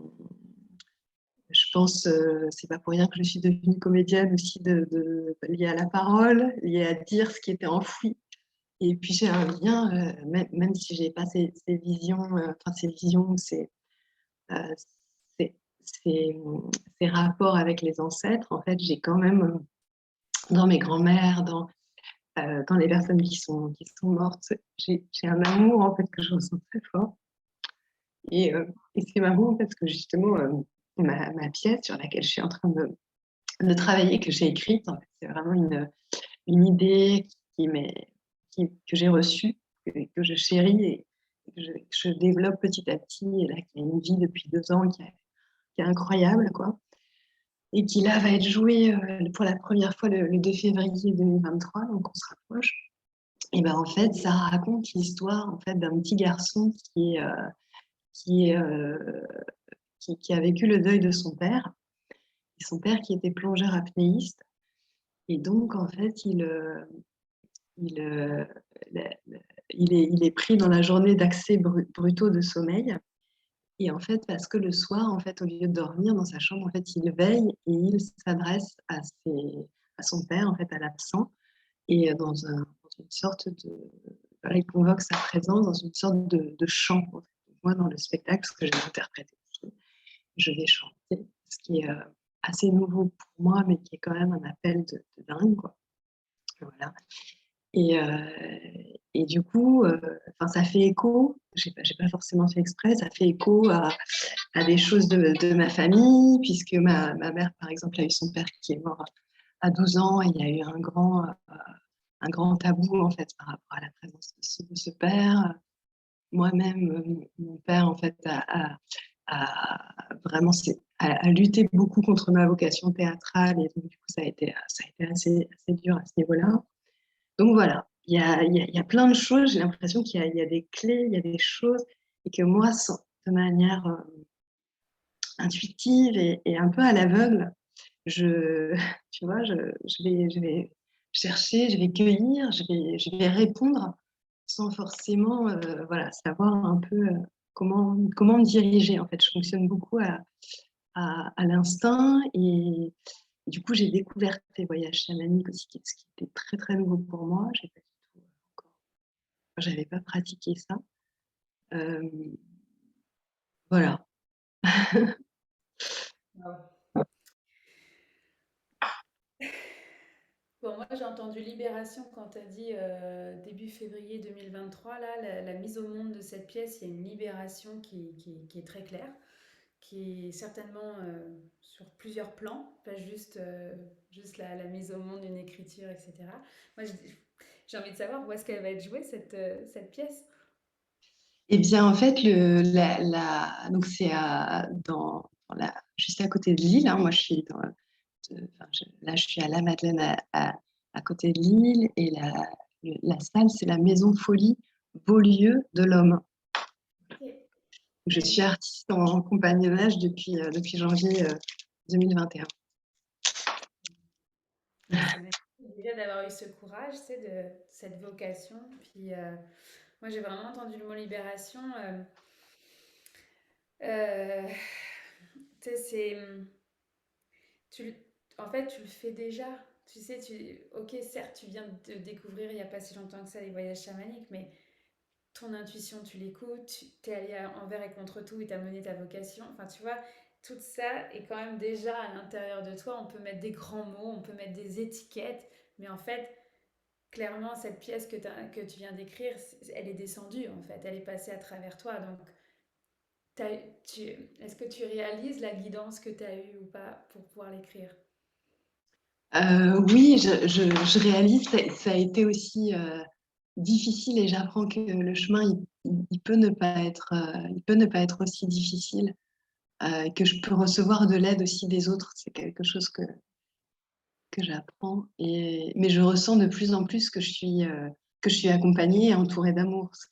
je pense, c'est pas pour rien que je suis devenue comédienne aussi, liée à la parole, liée à dire ce qui était enfoui. Et puis j'ai un lien, même si j'ai pas ces visions, enfin ces visions, euh, ces, ces, ces rapports avec les ancêtres, en fait, j'ai quand même dans mes grands-mères, dans les personnes qui sont mortes, j'ai un amour en fait que je ressens très fort. Et c'est marrant parce que justement, ma pièce sur laquelle je suis en train de travailler, que j'ai écrite, en fait, c'est vraiment une idée que j'ai reçue, que je chéris et que je développe petit à petit, et là, qui a une vie depuis 2 ans, qui est incroyable, quoi. Et qui là va être jouée pour la première fois le 2 février 2023, donc on se rapproche. Et ben en fait, ça raconte l'histoire en fait d'un petit garçon qui, est, euh, qui a vécu le deuil de son père, et son père qui était plongeur apnéiste. Et donc en fait, il, euh, la- la- il est pris dans la journée d'accès brutaux de sommeil. Et en fait, parce que le soir, en fait, au lieu de dormir dans sa chambre, en fait, il veille et il s'adresse à son père, en fait, à l'absent, et dans une sorte de... Voilà, il convoque sa présence dans une sorte de chant. En fait. Moi, dans le spectacle, ce que j'ai interprété aussi, je vais chanter, ce qui est assez nouveau pour moi, mais qui est quand même un appel de dingue, quoi. Voilà. Et, et du coup, ça fait écho, j'ai pas forcément fait exprès, ça fait écho à des choses de ma famille, puisque ma mère, par exemple, a eu son père qui est mort à 12 ans, et il y a eu un grand tabou, en fait, par rapport à la présence de ce père. Moi-même, mon père, en fait, a vraiment a lutté beaucoup contre ma vocation théâtrale, et donc, du coup, ça a été assez dur à ce niveau-là. Donc voilà, il y a plein de choses. J'ai l'impression il y a des clés, il y a des choses, et que moi, de manière intuitive et un peu à l'aveugle, je, tu vois, je vais chercher, je vais cueillir, je vais répondre sans forcément voilà, savoir un peu comment me diriger. En fait, je fonctionne beaucoup à l'instinct, et du coup, j'ai découvert les voyages chamaniques aussi, ce qui était très très nouveau pour moi. J'ai pas du tout encore, j'avais pas pratiqué ça. Euh, voilà. Bon, moi j'ai entendu Libération quand tu as dit début février 2023, là, la mise au monde de cette pièce, il y a une libération qui est très claire, qui est certainement sur plusieurs plans, pas juste, juste la mise au monde, une écriture, etc. Moi j'ai envie de savoir où est-ce qu'elle va être jouée, cette pièce. Eh bien, en fait, donc c'est juste à côté de Lille. Hein. Moi, je suis là, je suis à La Madeleine, à côté de Lille, et la salle, c'est la Maison Folie Beaulieu de l'Homme. Ok. Je suis artiste en compagnonnage depuis janvier 2021. Bah, c'est magnifique déjà d'avoir eu ce courage, tu sais, de cette vocation. Puis moi j'ai vraiment entendu le mot libération. Euh, tu sais, tu, le- en fait, tu le fais déjà. Tu sais, ok, certes, tu viens de découvrir il n'y a pas si longtemps que ça les voyages chamaniques, mais ton intuition, tu l'écoutes, tu t'es allé envers et contre tout et t'as mené ta vocation. Enfin, tu vois, tout ça est quand même déjà à l'intérieur de toi. On peut mettre des grands mots, on peut mettre des étiquettes, mais en fait, clairement, cette pièce que tu viens d'écrire, elle est descendue en fait, elle est passée à travers toi. Donc, est-ce que tu réalises la guidance que tu as eue ou pas pour pouvoir l'écrire? Oui, je réalise, ça a été aussi difficile et j'apprends que le chemin, il peut ne pas être, il peut ne pas être aussi difficile, que je peux recevoir de l'aide aussi des autres. C'est quelque chose que j'apprends. Mais je ressens de plus en plus que je suis accompagnée et entourée d'amour, ce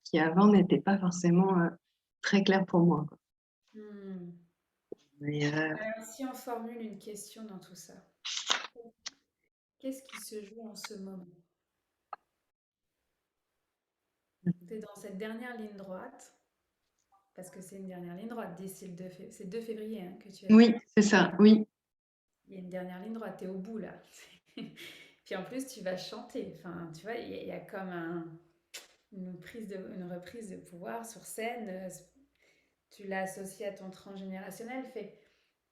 qui avant n'était pas forcément très clair pour moi, quoi. Hmm. Mais, Alors, si on formule une question dans tout ça, qu'est-ce qui se joue en ce moment? Tu es dans cette dernière ligne droite, parce que c'est une dernière ligne droite, d'ici le 2 février, c'est 2 février hein, que tu as dit. oui, c'est ça, oui. Il y a une dernière ligne droite, tu es au bout là. Puis en plus, tu vas chanter. Enfin, tu vois, il y a comme une reprise de pouvoir sur scène. Tu l'as associé à ton transgénérationnel. Fait,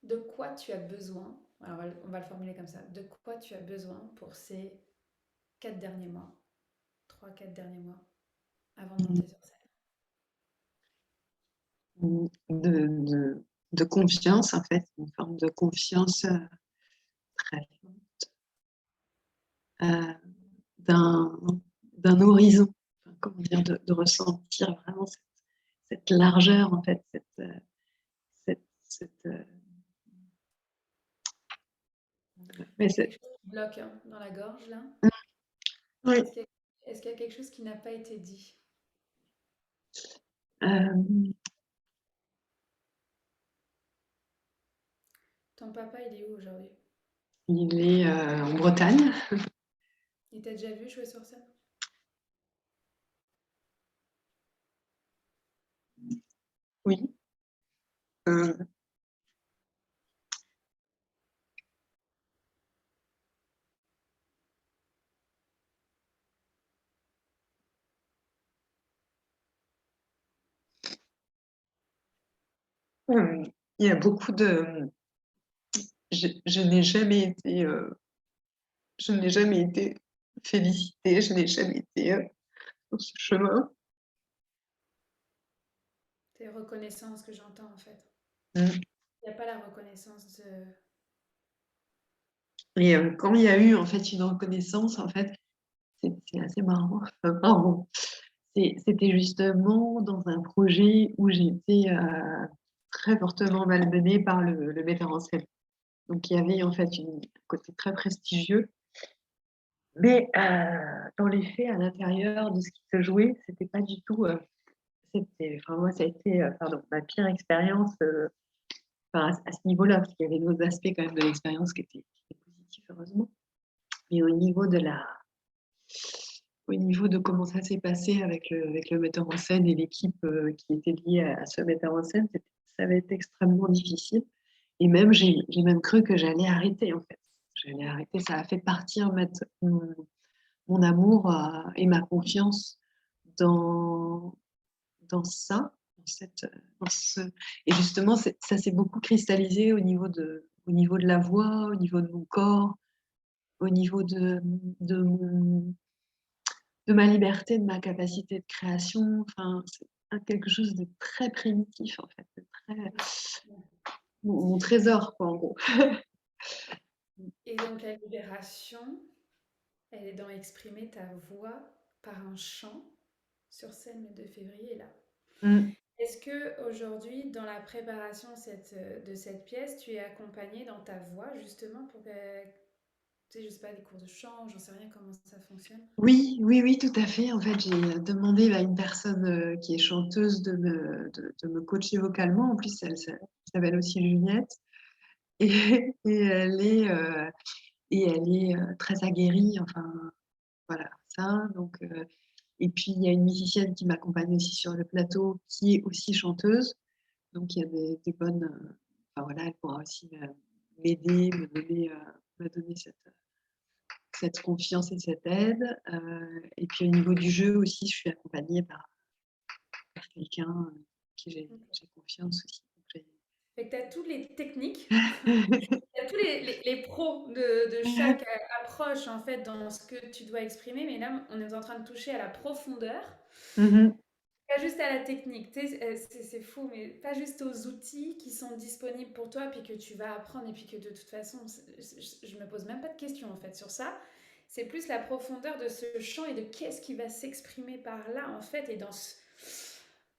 de quoi tu as besoin? Alors, on va le formuler comme ça. De quoi tu as besoin pour ces 4 derniers mois, 3, 4 derniers mois, avant de monter sur scène? De confiance, en fait, une forme de confiance très euh, d'un d'un horizon, enfin, comment dire, de ressentir vraiment cette largeur, en fait, cette, Il mais y a quelque chose qui bloque hein, dans la gorge là. oui, Est-ce qu'il y a quelque chose qui n'a pas été dit? euh, Ton papa, il est où aujourd'hui? il est en Bretagne. Il t'a déjà vu jouer sur scène? Oui. Euh, il y a beaucoup de... Je n'ai jamais été... je n'ai jamais été félicitée, je n'ai jamais été sur ce chemin. C'est reconnaissance que j'entends en fait. Mm. Il n'y a pas la reconnaissance de... Et quand il y a eu en fait une reconnaissance, en fait, c'est assez marrant. Enfin, marrant. C'était justement dans un projet où j'étais très fortement malmenée par le metteur en scène. Donc il y avait en fait un côté très prestigieux. Mais dans les faits, à l'intérieur de ce qui se jouait, c'était pas du tout. Enfin, moi, ça a été pardon, ma pire expérience enfin, à ce niveau-là, parce qu'il y avait d'autres aspects quand même de l'expérience qui étaient positifs, heureusement. Mais au niveau de comment ça s'est passé avec le metteur en scène et l'équipe qui était liée à ce metteur en scène, ça avait été extrêmement difficile. Et même, j'ai même cru que j'allais arrêter, en fait. J'allais arrêter. Ça a fait partir mon amour et ma confiance dans, dans ça. Dans ce... Et justement, ça s'est beaucoup cristallisé au niveau de la voix, au niveau de mon corps, au niveau de mon de ma liberté, de ma capacité de création. Enfin, c'est quelque chose de très primitif, en fait, de très... mon trésor, quoi, en gros. Et donc la libération, elle est dans exprimer ta voix par un chant sur scène le 2 février là. Mm. Est-ce que aujourd'hui, dans la préparation de cette pièce, tu es accompagnée dans ta voix justement pour que, tu sais, je sais pas, des cours de chant, j'en sais rien comment ça fonctionne? Oui, oui, oui, tout à fait. En fait, j'ai demandé à une personne qui est chanteuse de me coacher vocalement. En plus, elle s'appelle aussi Juliette. Et, et elle est très aguerrie. Enfin, voilà, ça. Donc, et puis, il y a une musicienne qui m'accompagne aussi sur le plateau, qui est aussi chanteuse. Donc, il y a des bonnes... enfin, voilà, elle pourra aussi m'aider, me donner cette confiance et cette aide. Et puis, au niveau du jeu aussi, je suis accompagnée par quelqu'un qui j'ai confiance aussi. Donc, Fait que tu as toutes les techniques, tu as tous les pros de chaque approche en fait dans ce que tu dois exprimer, mais là on est en train de toucher à la profondeur, Mhm. pas juste à la technique. Tu sais, c'est fou, mais pas juste aux outils qui sont disponibles pour toi, puis que tu vas apprendre, et puis que de toute façon, je me pose même pas de questions en fait sur ça. C'est plus la profondeur de ce chant et de qu'est-ce qui va s'exprimer par là en fait, et dans ce...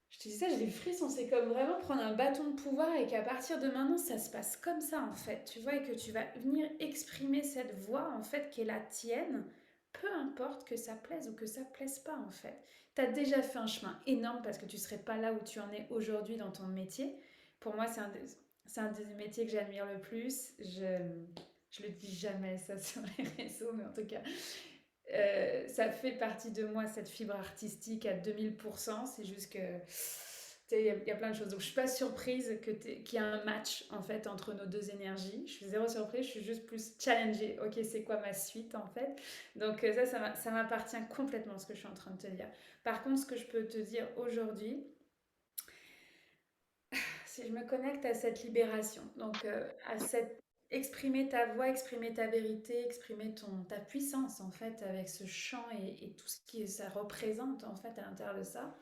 Je te dis ça, j'ai des frissons. C'est comme vraiment prendre un bâton de pouvoir et qu'à partir de maintenant, ça se passe comme ça en fait. Tu vois, et que tu vas venir exprimer cette voix en fait qui est la tienne, peu importe que ça plaise ou que ça plaise pas en fait. Tu as déjà fait un chemin énorme parce que tu serais pas là où tu en es aujourd'hui dans ton métier. Pour moi, c'est un des métiers que j'admire le plus. Je le dis jamais ça sur les réseaux, mais en tout cas, ça fait partie de moi, cette fibre artistique à 2000%. C'est juste que il y a plein de choses. Donc je suis pas surprise qu'il y ait un match en fait entre nos deux énergies. Je suis zéro surprise, je suis juste plus challengée. Ok, c'est quoi ma suite en fait? Donc ça m'appartient complètement ce que je suis en train de te dire. Par contre, ce que je peux te dire aujourd'hui, si je me connecte à cette libération, donc à cette exprimer ta voix, exprimer ta vérité, exprimer ta puissance en fait avec ce chant et tout ce que ça représente en fait à l'intérieur de ça.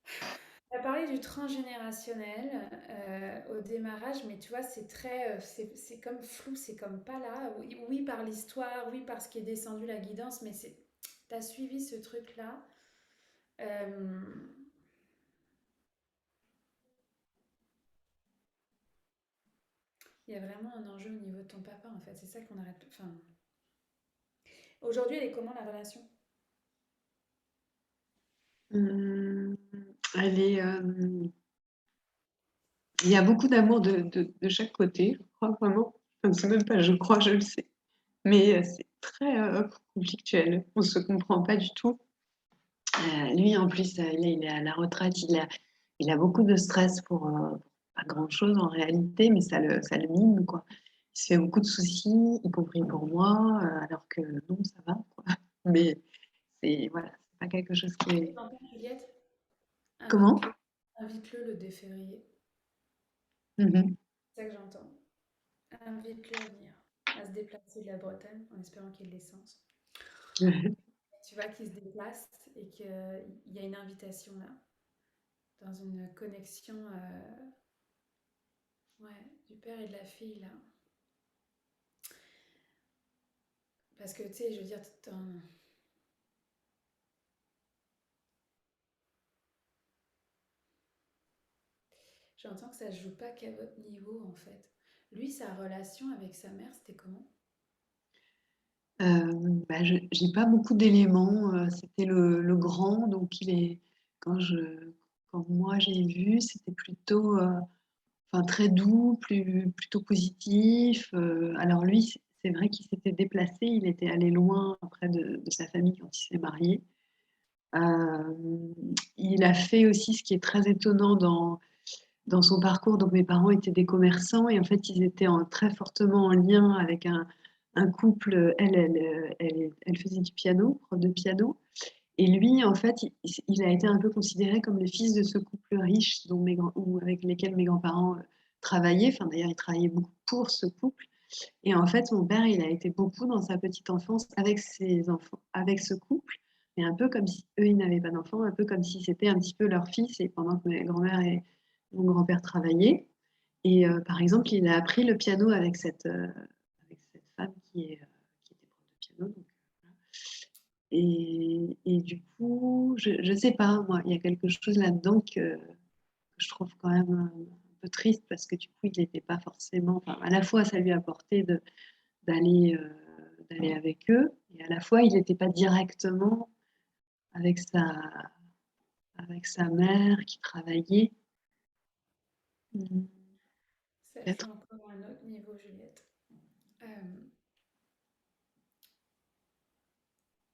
Tu as parlé du transgénérationnel au démarrage, mais tu vois, c'est très, c'est comme flou, c'est comme pas là. Oui, oui par l'histoire, oui par ce qui est descendu, la guidance, mais tu as suivi ce truc-là. Euh, Il y a vraiment un enjeu au niveau de ton papa, en fait. C'est ça qu'on arrête. Enfin, aujourd'hui, elle est comment la relation? Hum, Elle est, il y a beaucoup d'amour de chaque côté, je crois vraiment. Enfin, c'est même pas je crois, je le sais. Mais c'est très conflictuel. On se comprend pas du tout. Lui, en plus, là, il est à la retraite. Il a beaucoup de stress pour pas grand-chose en réalité, mais ça le mine, quoi. Il se fait beaucoup de soucis, y compris pour moi, alors que non, ça va, quoi. Mais c'est voilà, c'est pas quelque chose qui est. T'entends, Juliette? Comment? Invite-le. Invite-le le 2 février. Mhm. C'est ça que j'entends. Invite-le à venir, à se déplacer de la Bretagne en espérant qu'il y ait de l'essence. Tu vois qu'il se déplace et qu'il y a une invitation là, dans une connexion ouais, du père et de la fille là. Parce que tu sais, je veux dire, j'entends que ça se joue pas qu'à votre niveau en fait. Lui, sa relation avec sa mère, c'était comment? Bah, j'ai pas beaucoup d'éléments. C'était le grand, donc il est quand je quand moi j'ai vu, c'était plutôt enfin, très doux, plutôt positif. Alors lui, c'est vrai qu'il s'était déplacé, il était allé loin après de sa famille quand il s'est marié. Euh, il a fait aussi ce qui est très étonnant dans son parcours. Donc mes parents étaient des commerçants et en fait ils étaient très fortement en lien avec un couple. Elle faisait du piano, prof de piano. Et lui, en fait, il a été un peu considéré comme le fils de ce couple riche ou avec lesquels mes grands-parents travaillaient. Enfin, d'ailleurs, il travaillait beaucoup pour ce couple. Et en fait, mon père, il a été beaucoup dans sa petite enfance avec ses enfants, avec ce couple, mais un peu comme si eux, ils n'avaient pas d'enfants, un peu comme si c'était un petit peu leur fils, et pendant que ma grand-mère et mon grand-père travaillaient. Et par exemple, il a appris le piano avec cette femme qui était prof de piano. Donc, voilà. Et du coup, je ne sais pas, moi, il y a quelque chose là-dedans que je trouve quand même un peu triste parce que du coup, il n'était pas forcément. Enfin, à la fois, ça lui a apporté d'aller d'aller avec eux, et à la fois, il n'était pas directement avec avec sa mère qui travaillait. Hmm, Ça joue peut-être. encore à un autre niveau, Juliette. Euh,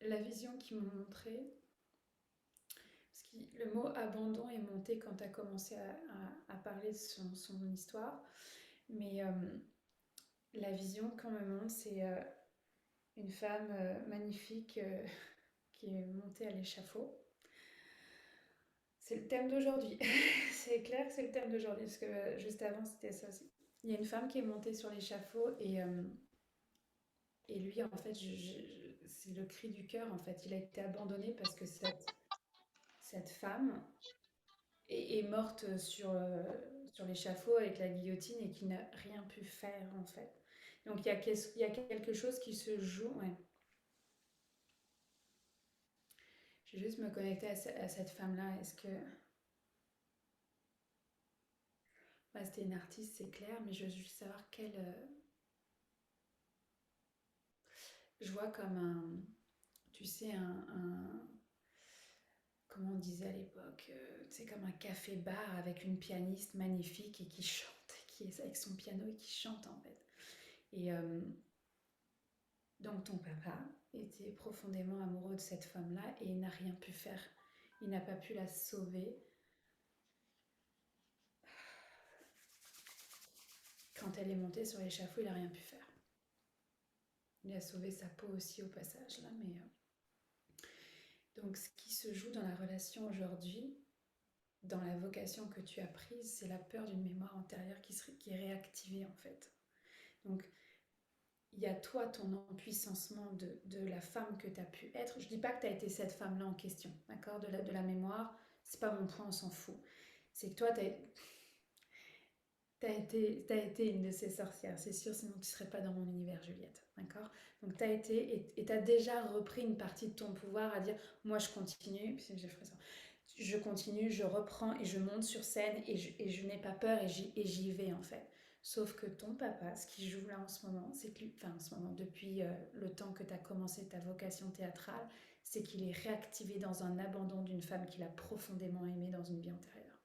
la vision qu'ils m'ont montrée, parce que le mot abandon est monté quand tu as commencé à parler de son histoire, mais la vision qu'on me montre, c'est une femme magnifique qui est montée à l'échafaud. C'est le thème d'aujourd'hui. C'est clair que c'est le thème d'aujourd'hui, parce que juste avant, c'était ça aussi. Il y a une femme qui est montée sur l'échafaud et lui, en fait, c'est le cri du cœur, en fait. Il a été abandonné parce que cette femme est morte sur l'échafaud avec la guillotine et qui n'a rien pu faire, en fait. Donc, il y a quelque chose qui se joue. Ouais. Je vais juste me connecter à cette femme-là. Est-ce que... Ouais, c'était une artiste, c'est clair, mais je veux juste savoir quelle... Je vois comme un... Tu sais, comment on disait à l'époque, c'est comme un café-bar avec une pianiste magnifique et qui chante, qui est avec son piano et qui chante en fait. Et donc ton papa était profondément amoureux de cette femme-là et il n'a rien pu faire. Il n'a pas pu la sauver. Quand elle est montée sur l'échafaud, il n'a rien pu faire. Il a sauvé sa peau aussi au passage là, mais... Donc ce qui se joue dans la relation aujourd'hui, dans la vocation que tu as prise, c'est la peur d'une mémoire antérieure qui est réactivée en fait. Donc il y a toi, ton empuissancement de la femme que tu as pu être. Je dis pas que tu as été cette femme-là en question, d'accord, de la mémoire, c'est pas mon point, on s'en fout. C'est que toi, t'as été une de ces sorcières, c'est sûr, sinon tu serais pas dans mon univers, Juliette, d'accord? Donc t'as été et t'as déjà repris une partie de ton pouvoir à dire, moi je continue, puis j'ai fait ça. Je continue, je reprends et je monte sur scène et je n'ai pas peur et j'y vais en fait. Sauf que ton papa, ce qui joue là en ce moment, c'est que, enfin en ce moment, depuis le temps que tu as commencé ta vocation théâtrale, c'est qu'il est réactivé dans un abandon d'une femme qu'il a profondément aimée dans une vie antérieure.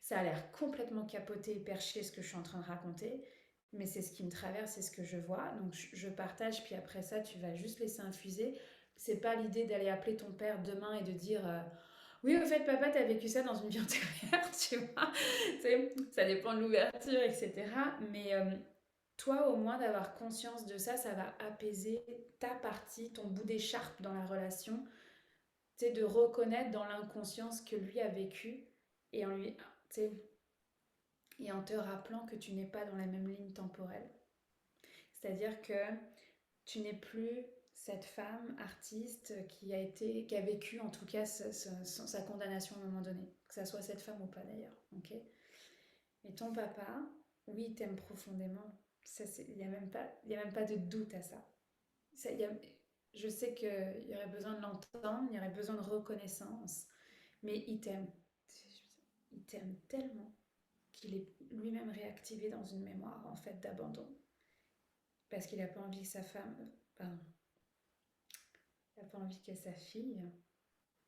Ça a l'air complètement capoté et perché ce que je suis en train de raconter, mais c'est ce qui me traverse, c'est ce que je vois. Donc je partage, puis après ça, tu vas juste laisser infuser. C'est pas l'idée d'aller appeler ton père demain et de dire oui, au fait, papa, t'as vécu ça dans une vie antérieure, tu vois. Ça dépend de l'ouverture, etc. Mais toi, au moins, d'avoir conscience de ça, ça va apaiser ta partie, ton bout d'écharpe dans la relation. Tu sais, de reconnaître dans l'inconscience que lui a vécu et en lui, tu sais, et en te rappelant que tu n'es pas dans la même ligne temporelle. C'est-à-dire que tu n'es plus cette femme artiste qui a vécu en tout cas sa condamnation à un moment donné, que ça soit cette femme ou pas d'ailleurs, ok. Mais ton papa, oui, il t'aime profondément. Il n'y a même pas de doute à ça. Je sais qu'il y aurait besoin de l'entendre, il y aurait besoin de reconnaissance, mais il t'aime. Il t'aime tellement qu'il est lui-même réactivé dans une mémoire en fait d'abandon. Parce qu'il n'a pas envie que sa femme... Pardon. Il n'a pas envie que sa fille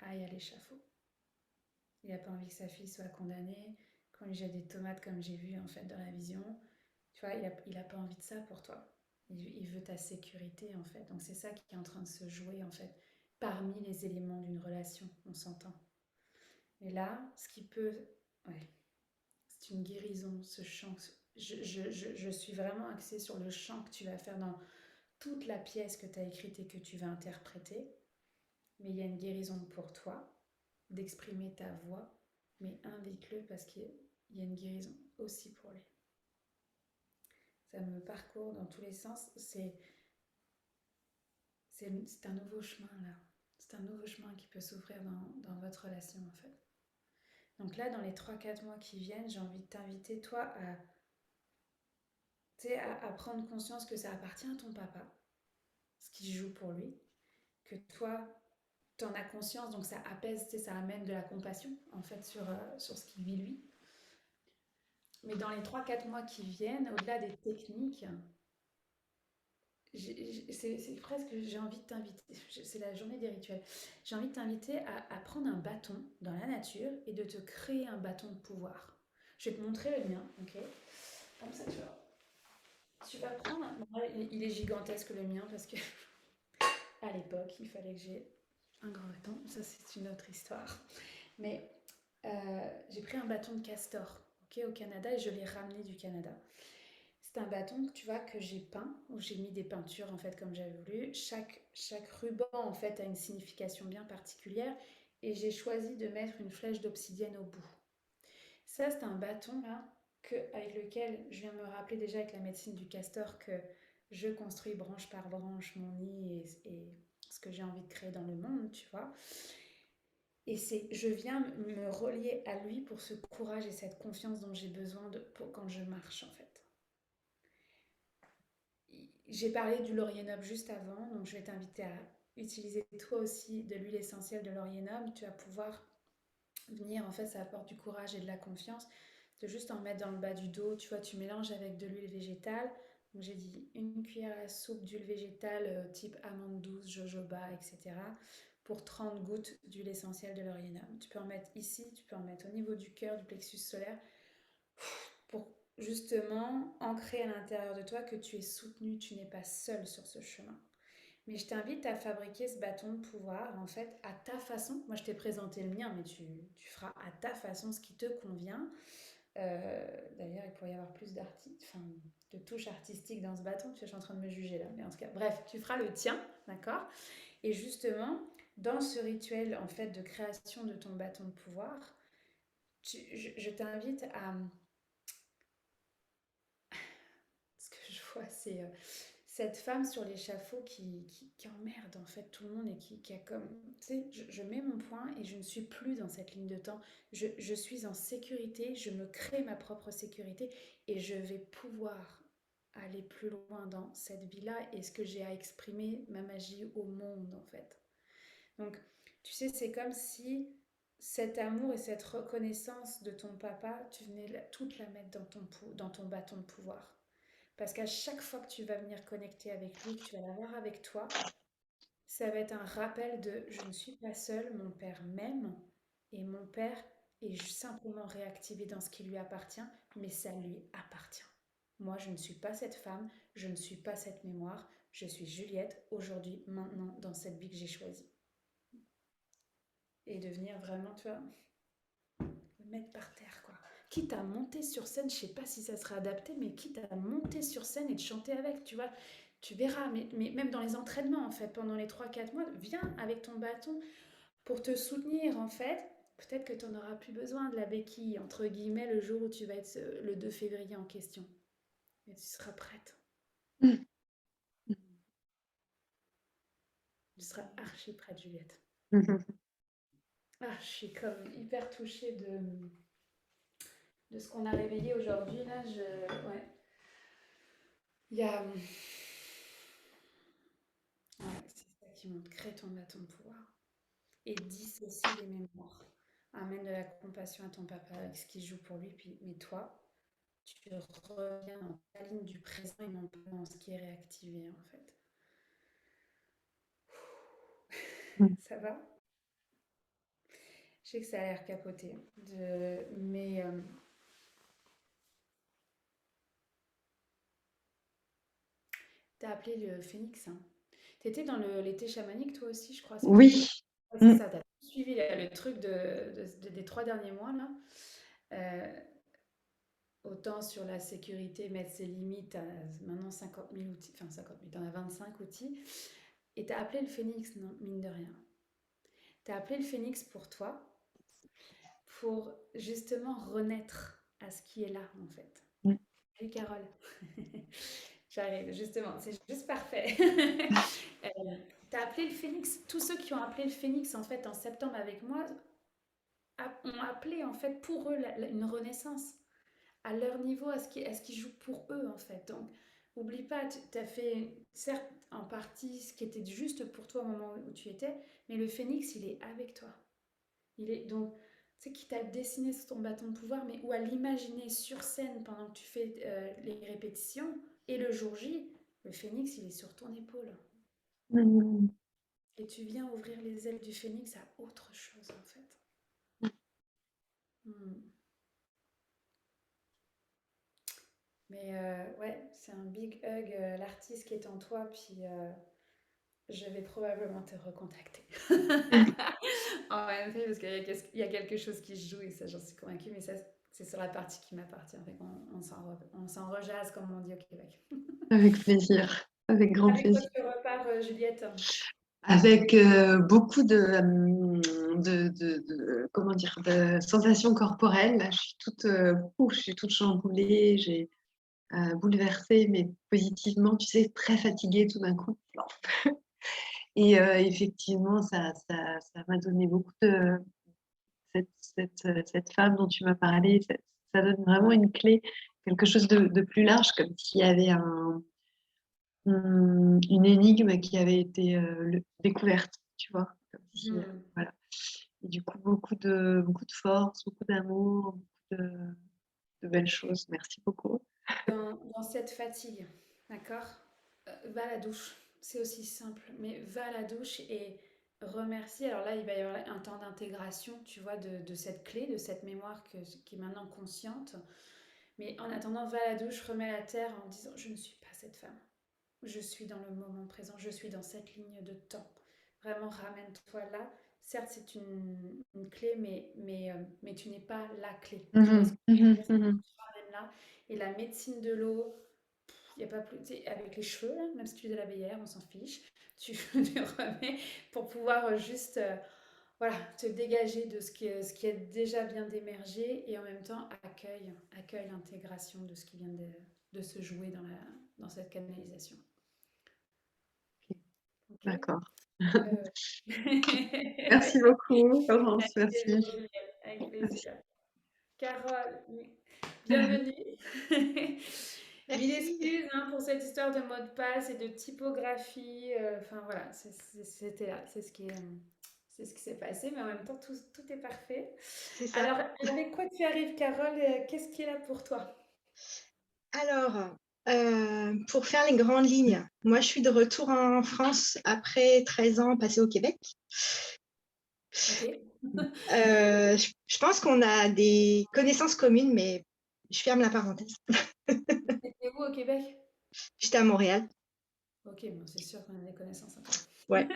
aille à l'échafaud. Il n'a pas envie que sa fille soit condamnée, qu'on lui jette des tomates comme j'ai vu en fait dans la vision. Tu vois, il a pas envie de ça pour toi. Il veut ta sécurité en fait. Donc c'est ça qui est en train de se jouer en fait parmi les éléments d'une relation, on s'entend. Mais là, ce qui peut... Ouais, c'est une guérison, ce chant. Je suis vraiment axée sur le chant que tu vas faire dans toute la pièce que tu as écrite et que tu vas interpréter. Mais il y a une guérison pour toi d'exprimer ta voix, mais invite-le parce qu'il y a une guérison aussi pour lui. Ça me parcourt dans tous les sens. C'est un nouveau chemin là. C'est un nouveau chemin qui peut s'ouvrir dans votre relation en fait. Donc là, dans les 3-4 mois qui viennent, j'ai envie de t'inviter toi à prendre conscience que ça appartient à ton papa, ce qui joue pour lui, que toi, t'en as conscience, donc ça apaise, ça amène de la compassion en fait sur ce qu'il vit lui. Mais dans les 3-4 mois qui viennent, au-delà des techniques, c'est presque, j'ai envie de t'inviter, c'est la journée des rituels, j'ai envie de t'inviter à prendre un bâton dans la nature et de te créer un bâton de pouvoir. Je vais te montrer le mien, ok? Comme ça, tu vois. Tu vas prendre, il est gigantesque le mien parce que à l'époque, il fallait que j'ai un grand bâton, ça c'est une autre histoire. Mais j'ai pris un bâton de castor, ok, au Canada, et je l'ai ramené du Canada. C'est un bâton, tu vois, que j'ai peint, où j'ai mis des peintures en fait comme j'avais voulu. Chaque ruban en fait a une signification bien particulière. et j'ai choisi de mettre une flèche d'obsidienne au bout. Ça, c'est un bâton là avec lequel je viens de me rappeler déjà avec la médecine du castor que je construis branche par branche mon nid et ce que j'ai envie de créer dans le monde, tu vois. Et je viens me relier à lui pour ce courage et cette confiance dont j'ai besoin quand je marche en fait. J'ai parlé du laurier noble juste avant, donc je vais t'inviter à utiliser toi aussi de l'huile essentielle de laurier noble. Tu vas pouvoir venir, en fait, ça apporte du courage et de la confiance, de juste en mettre dans le bas du dos. Tu vois, tu mélanges avec de l'huile végétale. Donc j'ai dit une cuillère à soupe d'huile végétale type amande douce, jojoba, etc. pour 30 gouttes d'huile essentielle de laurier noble. Tu peux en mettre ici, tu peux en mettre au niveau du cœur, du plexus solaire, pour justement ancrer à l'intérieur de toi que tu es soutenu, tu n'es pas seul sur ce chemin. Mais je t'invite à fabriquer ce bâton de pouvoir, en fait, à ta façon. Moi, je t'ai présenté le mien, mais tu feras à ta façon ce qui te convient. D'ailleurs, il pourrait y avoir plus de touches artistiques dans ce bâton. Je suis en train de me juger là, mais en tout cas, bref, tu feras le tien, d'accord? Et justement, dans ce rituel, en fait, de création de ton bâton de pouvoir, je t'invite à... Ce que je vois, c'est cette femme sur l'échafaud qui emmerde en fait tout le monde et qui a comme... Tu sais, je mets mon point et je ne suis plus dans cette ligne de temps. Je suis en sécurité, je me crée ma propre sécurité et je vais pouvoir aller plus loin dans cette vie-là et ce que j'ai à exprimer, ma magie au monde en fait. Donc, tu sais, c'est comme si cet amour et cette reconnaissance de ton papa, tu venais toute la mettre dans ton bâton de pouvoir. Parce qu'à chaque fois que tu vas venir connecter avec lui, que tu vas l'avoir avec toi, ça va être un rappel de je ne suis pas seule, mon père m'aime et mon père est simplement réactivé dans ce qui lui appartient, mais ça lui appartient. Moi, je ne suis pas cette femme, je ne suis pas cette mémoire, je suis Juliette aujourd'hui, maintenant, dans cette vie que j'ai choisie. Et de venir vraiment, tu vois, me mettre par terre, quoi. Quitte à monter sur scène, je sais pas si ça sera adapté, mais quitte à monter sur scène et de chanter avec, tu vois, tu verras, mais même dans les entraînements, en fait, pendant les 3-4 mois, viens avec ton bâton pour te soutenir, en fait. Peut-être que tu n'en auras plus besoin de la béquille, entre guillemets, le jour où tu vas être le 2 février en question. Et tu seras prête. Mm. Tu seras archi prête, Juliette. Mhm. Ah, je suis comme hyper touchée de ce qu'on a réveillé aujourd'hui. Là, ouais. Il y a... Ouais, c'est ça qui monte. Crée ton bâton de pouvoir. Et dissocie les mémoires. Amène de la compassion à ton papa avec ce qui joue pour lui. Mais toi, tu reviens dans ta ligne du présent et non pas dans ce qui est réactivé, en fait. Mm. Ça va? Je sais que ça a l'air capoté. Mais... T'as appelé le phénix, hein. T'étais dans l'été chamanique, toi aussi, je crois. Oui. Ouais, c'est Mm. ça, t'as suivi le truc des 3 derniers mois, là. Autant sur la sécurité, mettre ses limites, à maintenant 50 000 outils, enfin 50 000, t'en as 25 outils. Et t'as appelé le phénix, non, mine de rien. T'as appelé le phénix pour toi, pour justement renaître à ce qui est là, en fait. Mm. Salut Carole. J'arrive, justement, c'est juste parfait. T'as appelé le phénix. Tous ceux qui ont appelé le phénix, en fait, en septembre avec moi, ont appelé, en fait, pour eux une renaissance. À leur niveau, à ce qui joue pour eux, en fait. Donc, oublie pas, tu as fait, certes, en partie, ce qui était juste pour toi au moment où tu étais, mais le phénix, il est avec toi. Donc, tu sais, qui t'a dessiné sur ton bâton de pouvoir, mais ou à l'imaginer sur scène pendant que tu fais les répétitions, et le jour J, le phénix, il est sur ton épaule. Mm. Et tu viens ouvrir les ailes du phénix à autre chose, en fait. Mais ouais, c'est un big hug, l'artiste qui est en toi, puis je vais probablement te recontacter. En réalité, parce qu'il y a quelque chose qui se joue, et ça, j'en suis convaincue, mais ça, c'est sur la partie qui m'appartient. Fait on s'en rejase, comme on dit au Québec. Avec plaisir, avec grand Avec quoi plaisir. tu repars, Juliette? Avec beaucoup comment dire, de sensations corporelles. Là, je suis toute chamboulée, j'ai bouleversée, mais positivement, tu sais, très fatiguée tout d'un coup. Et effectivement, ça m'a donné beaucoup de cette femme dont tu m'as parlé. Ça donne vraiment une clé, quelque chose de plus large, comme s'il y avait une énigme qui avait été découverte, tu vois. Comme si, Mhm. voilà. Et du coup, beaucoup de force, beaucoup d'amour, de belles choses. Merci beaucoup. Dans cette fatigue, d'accord? Va à la douche. C'est aussi simple, mais va à la douche et remercie. Alors là, il va y avoir un temps d'intégration, tu vois, de cette clé, de cette mémoire qui est maintenant consciente. Mais en attendant, va à la douche, remets la terre en disant, je ne suis pas cette femme. Je suis dans le moment présent, je suis dans cette ligne de temps. Vraiment, ramène-toi là. Certes, c'est une clé, mais tu n'es pas la clé. Tu vois ce Mhm, que je veux mhm, dire? Tu mhm. te ramènes là. Et la médecine de l'eau, il n'y a pas plus. Tu sais, avec les cheveux, là, même si tu les as lavés hier, on s'en fiche. Tu les remets pour pouvoir juste voilà, te dégager de ce qui est déjà bien d'émerger et en même temps accueille l'intégration de ce qui vient de se jouer dans cette canalisation. Ok, Ok. d'accord. Euh, Merci beaucoup, Laurence. Avec plaisir, Merci. Juliette, avec Merci. plaisir. Carole, bienvenue. Mille Merci. excuses hein, pour cette histoire de mot de passe et de typographie. Enfin voilà, c'était là, c'est ce qui s'est passé, mais en même temps tout est parfait. C'est ça. Alors, avec quoi tu arrives, Carole? Qu'est-ce qui est là pour toi? Alors, pour faire les grandes lignes, moi, je suis de retour en France après 13 ans passés au Québec. Ok. Je pense qu'on a des connaissances communes, mais je ferme la parenthèse. T'étais où au Québec? J'étais à Montréal. Ok, bon, c'est sûr qu'on a des connaissances un peu. Ouais.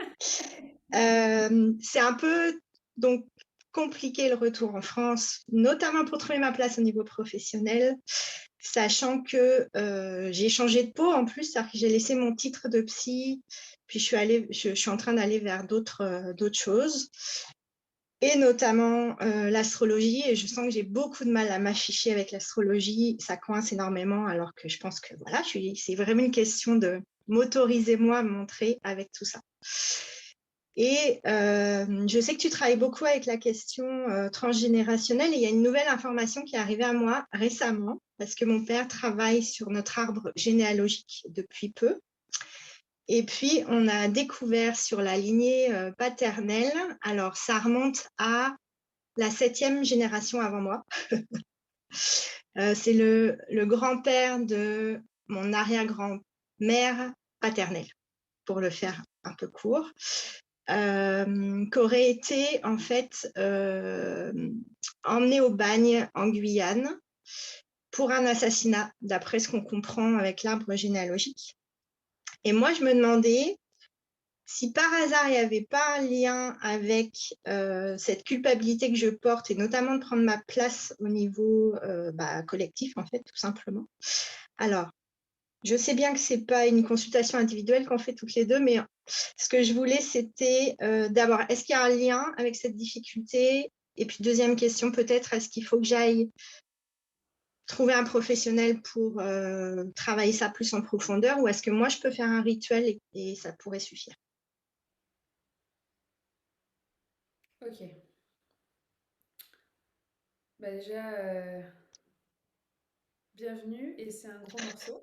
C'est un peu donc compliqué le retour en France, notamment pour trouver ma place au niveau professionnel, sachant que j'ai changé de peau en plus, c'est-à-dire que j'ai laissé mon titre de psy, puis je suis en train d'aller vers d'autres choses, et notamment l'astrologie, et je sens que j'ai beaucoup de mal à m'afficher avec l'astrologie, ça coince énormément, alors que je pense que voilà, c'est vraiment une question de m'autoriser moi à me montrer avec tout ça. Et je sais que tu travailles beaucoup avec la question transgénérationnelle et il y a une nouvelle information qui est arrivée à moi récemment parce que mon père travaille sur notre arbre généalogique depuis peu. Et puis, on a découvert sur la lignée paternelle, alors ça remonte à la 7e génération avant moi. C'est le grand-père de mon arrière-grand-mère paternelle, pour le faire un peu court. Qu'aurait été en fait emmené au bagne en Guyane pour un assassinat, d'après ce qu'on comprend avec l'arbre généalogique. Et moi, je me demandais si par hasard il n'y avait pas un lien avec cette culpabilité que je porte, et notamment de prendre ma place au niveau collectif, en fait, tout simplement. Alors, je sais bien que ce n'est pas une consultation individuelle qu'on fait toutes les deux, mais ce que je voulais, c'était d'abord, est-ce qu'il y a un lien avec cette difficulté? Et puis, deuxième question, peut-être, est-ce qu'il faut que j'aille trouver un professionnel pour travailler ça plus en profondeur, ou est-ce que moi, je peux faire un rituel et ça pourrait suffire? Ok. Bah déjà, bienvenue et c'est un gros morceau.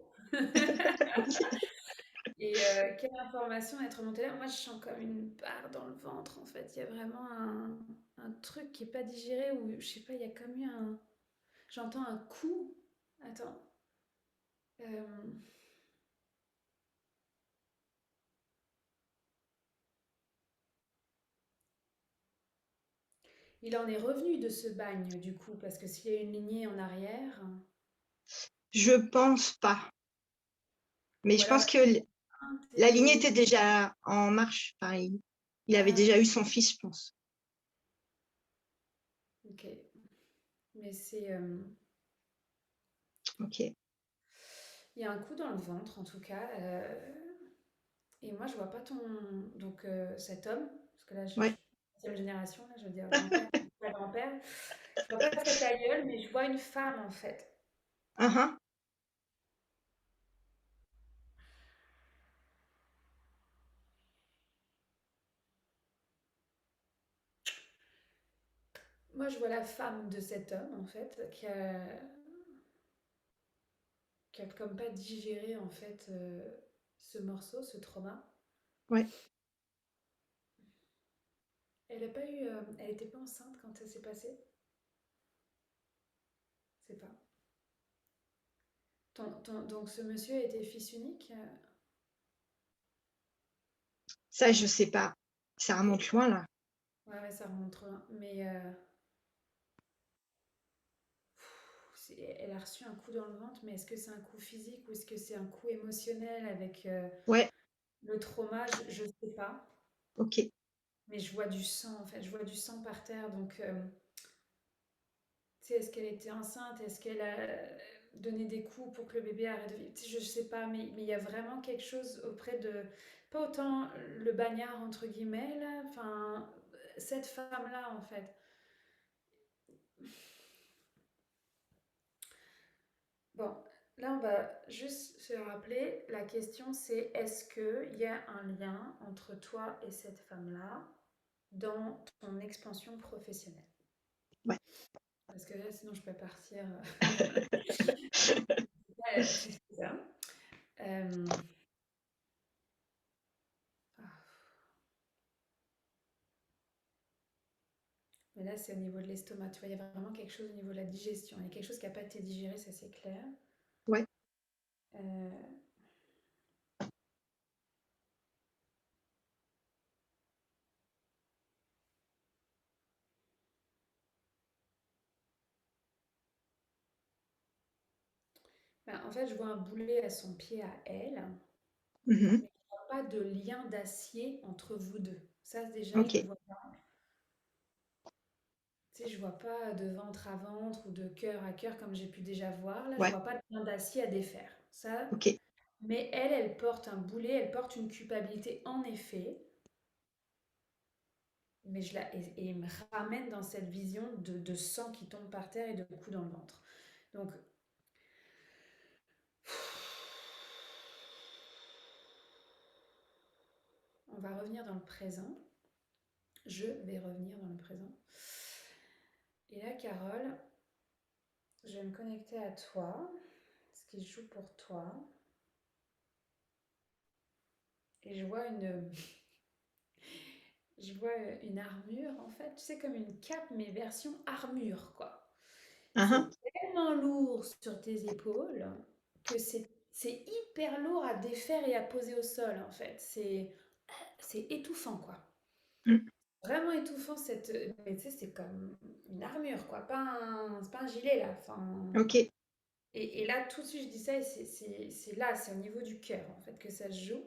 Et quelle information être remontée là? Moi, je sens comme une barre dans le ventre, en fait. Il y a vraiment un truc qui n'est pas digéré ou je sais pas, il y a comme eu un... J'entends un coup. Attends. Euh, Il en est revenu de ce bagne, du coup, parce que s'il y a une lignée en arrière... Je pense pas. Mais Ou je alors, pense que la lignée c'est... était déjà en marche. Enfin, il avait Ah, déjà eu son fils, je pense. ok. Mais c'est... Ok. Il y a un coup dans le ventre, en tout cas. Et moi, je vois pas ton... Donc, cet homme, parce que là, je Ouais. troisième génération, là, je veux dire grand-père, pas grand-père. Je vois pas cet aïeul, mais je vois une femme en fait. Uhum. Moi, je vois la femme de cet homme en fait, qui a comme pas digéré en fait ce morceau, ce trauma. Ouais. Elle a pas eu, elle était pas enceinte quand ça s'est passé. Je sais pas. Donc ce monsieur était fils unique. Ça, je sais pas. Ça remonte loin, là. Ouais, ça remonte loin. Mais elle a reçu un coup dans le ventre, mais est-ce que c'est un coup physique ou est-ce que c'est un coup émotionnel avec Ouais, le trauma? Je sais pas. ok. Mais je vois du sang en fait. Je vois du sang par terre. Donc, tu sais, est-ce qu'elle était enceinte? Est-ce qu'elle a donné des coups pour que le bébé arrête de vivre? Tu sais, je sais pas, mais il y a vraiment quelque chose auprès de. Pas autant le bagnard, entre guillemets, là. Enfin, cette femme-là, en fait. Bon, là, on va juste se rappeler, la question c'est est-ce qu'il y a un lien entre toi et cette femme-là dans ton expansion professionnelle? Ouais. Parce que là, sinon, je peux partir. C'est ça. Ah. Mais là, c'est au niveau de l'estomac. Tu vois, il y a vraiment quelque chose au niveau de la digestion. Il y a quelque chose qui n'a pas été digéré, ça c'est clair. Ouais. Euh, ben, en fait, je vois un boulet à son pied à elle. Mhm. Mais il n'y a pas de lien d'acier entre vous deux. Ça, déjà, je Ok. le vois pas. Tu sais, je vois pas de ventre à ventre ou de cœur à cœur comme j'ai pu déjà voir. Là, je Ouais. vois pas de lien d'acier à défaire. Ça, Ok. mais elle porte un boulet, elle porte une culpabilité en effet. Mais et il me ramène dans cette vision de sang qui tombe par terre et de coups dans le ventre. Donc, on va revenir dans le présent. Je vais revenir dans le présent. Et là, Carole, je vais me connecter à toi, ce qui joue pour toi. Et je vois une armure, en fait, tu sais, comme une cape, mais version armure, quoi. C'est Uhum. tellement lourd sur tes épaules que c'est hyper lourd à défaire et à poser au sol, en fait. C'est étouffant, quoi. Mm. Vraiment étouffant, mais tu sais, c'est comme une armure, quoi. C'est pas un gilet, là. Enfin... Ok. Et là, tout de suite, je dis ça, et c'est là, c'est au niveau du cœur, en fait, que ça se joue.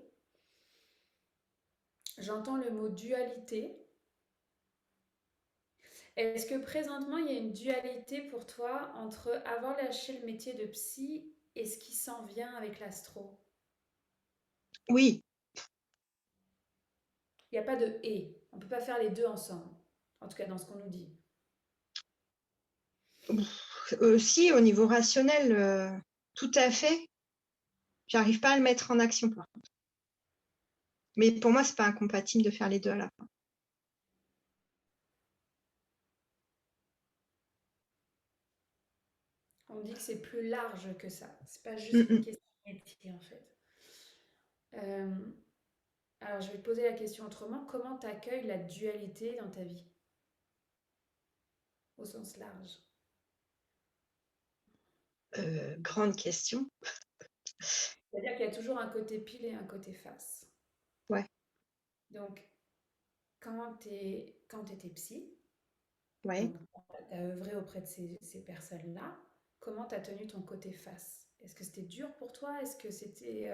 J'entends le mot dualité. Est-ce que présentement, il y a une dualité pour toi entre avoir lâché le métier de psy et ce qui s'en vient avec l'astro? Oui. Il n'y a pas de et. On ne peut pas faire les deux ensemble. En tout cas, dans ce qu'on nous dit. Si, au niveau rationnel, tout à fait. J'arrive pas à le mettre en action, par contre. Mais pour moi, c'est pas incompatible de faire les deux à la fois. On me dit que c'est plus large que ça. C'est pas juste une Mm, question de métier, en fait. Euh, alors, je vais te poser la question autrement. Comment tu accueilles la dualité dans ta vie? Au sens large. Grande question. C'est-à-dire qu'il y a toujours un côté pile et un côté face. Ouais. Donc, quand tu étais psy, Ouais. donc tu as œuvré auprès de ces personnes-là, comment tu as tenu ton côté face? Est-ce que c'était dur pour toi? Est-ce que c'était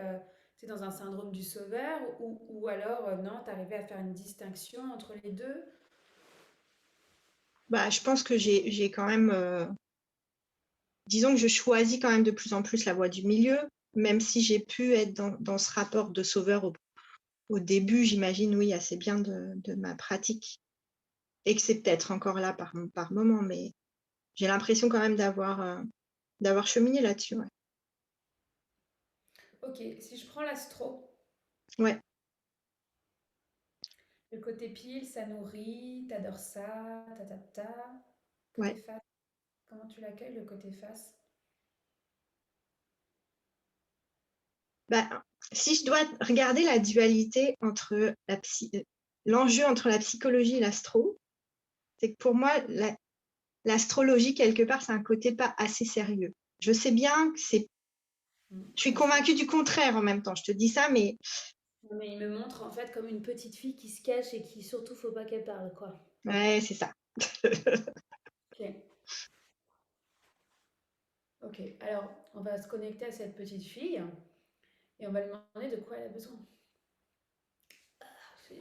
dans un syndrome du sauveur? Ou alors, non, tu arrivais à faire une distinction entre les deux? Bah, je pense que j'ai quand même... disons que je choisis quand même de plus en plus la voie du milieu, même si j'ai pu être dans ce rapport de sauveur au début, j'imagine, oui, assez bien de ma pratique. et que c'est peut-être encore là par moment, mais j'ai l'impression quand même d'avoir cheminé là-dessus, ouais. Ok, si je prends l'astro, Ouais. le côté pile, ça nourrit, t'adores ça, Côté Ouais. face, comment tu l'accueilles, le côté face? Bah, si je dois regarder la dualité entre l'enjeu entre la psychologie et l'astro, c'est que pour moi, l'astrologie, quelque part, c'est un côté pas assez sérieux. Je sais bien que c'est. Je suis convaincue du contraire en même temps. Je te dis ça, mais Non, mais il me montre en fait comme une petite fille qui se cache et qui surtout faut pas qu'elle parle, quoi. ouais, c'est ça. Ok. Ok, alors on va se connecter à cette petite fille et on va lui demander de quoi elle a besoin.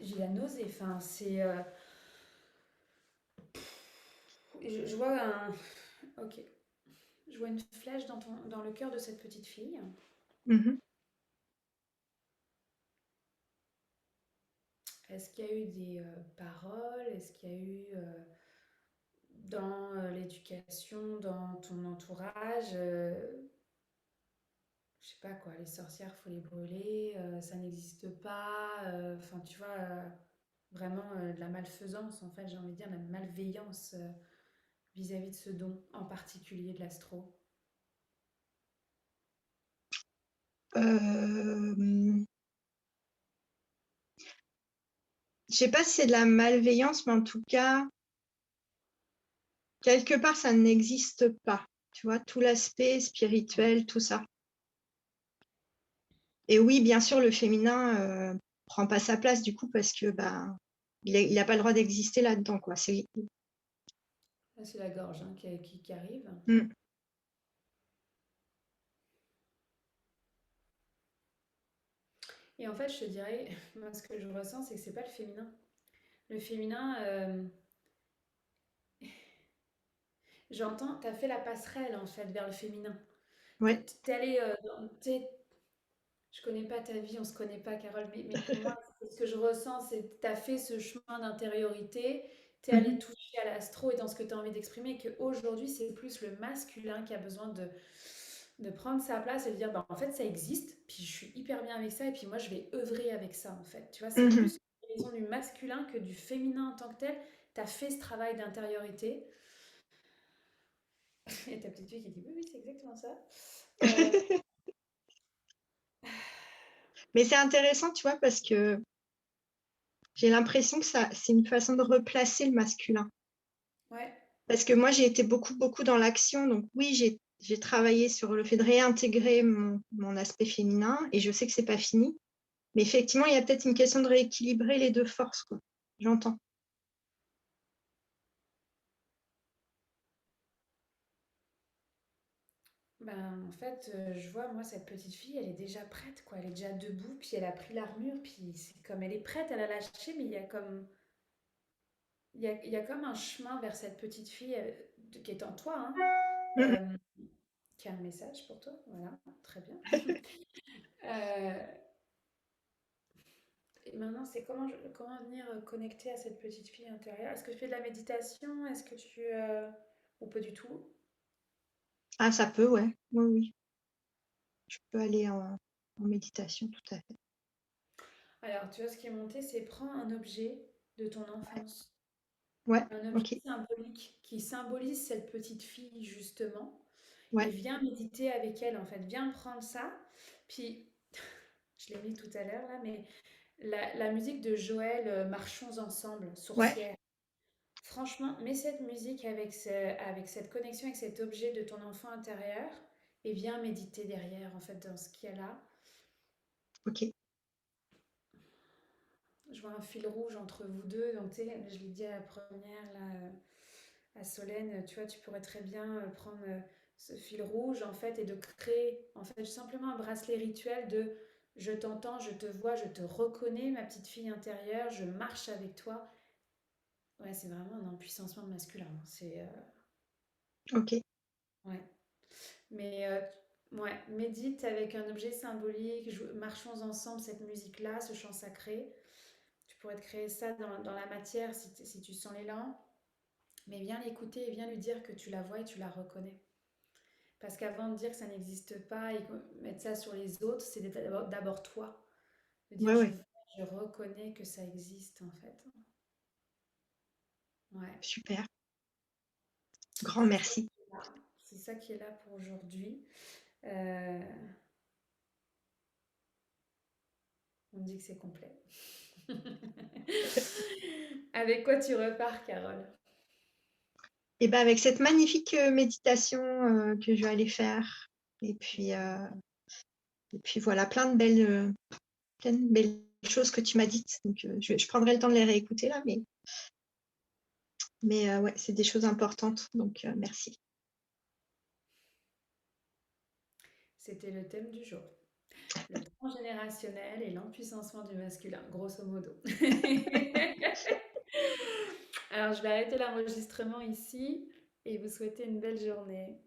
J'ai la nausée, enfin, c'est. Je vois un. Ok. Je vois une flèche dans le cœur de cette petite fille. Mhm. Est-ce qu'il y a eu des paroles? Est-ce qu'il y a eu dans l'éducation, dans ton entourage, je sais pas quoi, les sorcières, faut les brûler, ça n'existe pas, enfin tu vois, vraiment de la malfaisance en fait, j'ai envie de dire, de la malveillance vis-à-vis de ce don, en particulier de l'astro. Je sais pas si c'est de la malveillance, mais en tout cas, quelque part, ça n'existe pas. Tu vois, tout l'aspect spirituel, tout ça. Et oui, bien sûr, le féminin prend pas sa place du coup parce que bah, il a pas le droit d'exister là-dedans, quoi. Là, c'est la gorge hein, qui arrive. Mm. Et en fait, je te dirais, moi, ce que je ressens, c'est que c'est pas le féminin. Le féminin, j'entends, t'as fait la passerelle en fait vers le féminin. Ouais. T'es allé je connais pas ta vie, on se connaît pas, Carole, mais pour moi, ce que je ressens, c'est que tu as fait ce chemin d'intériorité, tu es allé Mhm. toucher à l'astro et dans ce que tu as envie d'exprimer, qu'aujourd'hui, c'est plus le masculin qui a besoin de prendre sa place et de dire, bah, en fait, ça existe, puis je suis hyper bien avec ça, et puis moi, je vais œuvrer avec ça, en fait. Tu vois, c'est Mhm. plus une raison du masculin que du féminin en tant que tel. Tu as fait ce travail d'intériorité. Et ta petite fille qui dit, oui, oui, c'est exactement ça. Mais c'est intéressant, tu vois, parce que j'ai l'impression que c'est une façon de replacer le masculin. Ouais. Parce que moi, j'ai été beaucoup dans l'action. Donc oui, j'ai travaillé sur le fait de réintégrer mon aspect féminin et je sais que c'est pas fini. Mais effectivement, il y a peut-être une question de rééquilibrer les deux forces, quoi. J'entends. Ben, en fait, je vois, moi, cette petite fille, elle est déjà prête, quoi. Elle est déjà debout, puis elle a pris l'armure, puis c'est comme elle est prête, elle a lâché, mais il y a comme, il y a comme un chemin vers cette petite fille qui est en toi, hein, Mhm. euh, qui a un message pour toi, voilà, très bien. Euh, et maintenant, c'est comment venir connecter à cette petite fille intérieure? Est-ce que tu fais de la méditation? Est-ce que tu... ou pas du tout? Ah, ça peut, ouais. Oui, oui. Je peux aller en méditation, tout à fait. Alors, tu vois, ce qui est monté, c'est prends un objet de ton enfance. Ouais, Un objet ok. symbolique qui symbolise cette petite fille justement et Ouais, viens méditer avec elle en fait, viens prendre ça. Puis, je l'ai mis tout à l'heure là, mais la musique de Joël, Marchons ensemble, ouais, Sourcière. Franchement, mets cette musique avec cette connexion avec cet objet de ton enfant intérieur et viens méditer derrière en fait dans ce qu'il y a là. ok. Je vois un fil rouge entre vous deux, donc tu sais, je l'ai dit à la première là. À Solène, tu vois, tu pourrais très bien prendre ce fil rouge en fait et de créer en fait simplement un bracelet rituel de je t'entends, je te vois, je te reconnais, ma petite fille intérieure, je marche avec toi. Ouais, c'est vraiment un empuissancement masculin. C'est Ok. ouais. Mais ouais, médite avec un objet symbolique, marchons ensemble cette musique-là, ce chant sacré. pourrait te créer ça dans la matière si tu sens l'élan. Mais viens l'écouter et viens lui dire que tu la vois et tu la reconnais. Parce qu'avant de dire que ça n'existe pas et mettre ça sur les autres, c'est d'abord toi. De dire Ouais, ouais, je reconnais que ça existe en fait. Ouais. super. Grand merci. C'est ça qui est là pour aujourd'hui. Euh, On me dit que c'est complet. Avec quoi tu repars, Carole? Et ben avec cette magnifique méditation que je vais aller faire. Et puis voilà, plein de belles choses que tu m'as dites. Donc je prendrai le temps de les réécouter là, mais ouais, c'est des choses importantes. Donc merci. C'était le thème du jour. Le transgénérationnel et l'empuissancement du masculin, grosso modo. Alors, je vais arrêter l'enregistrement ici et vous souhaiter une belle journée.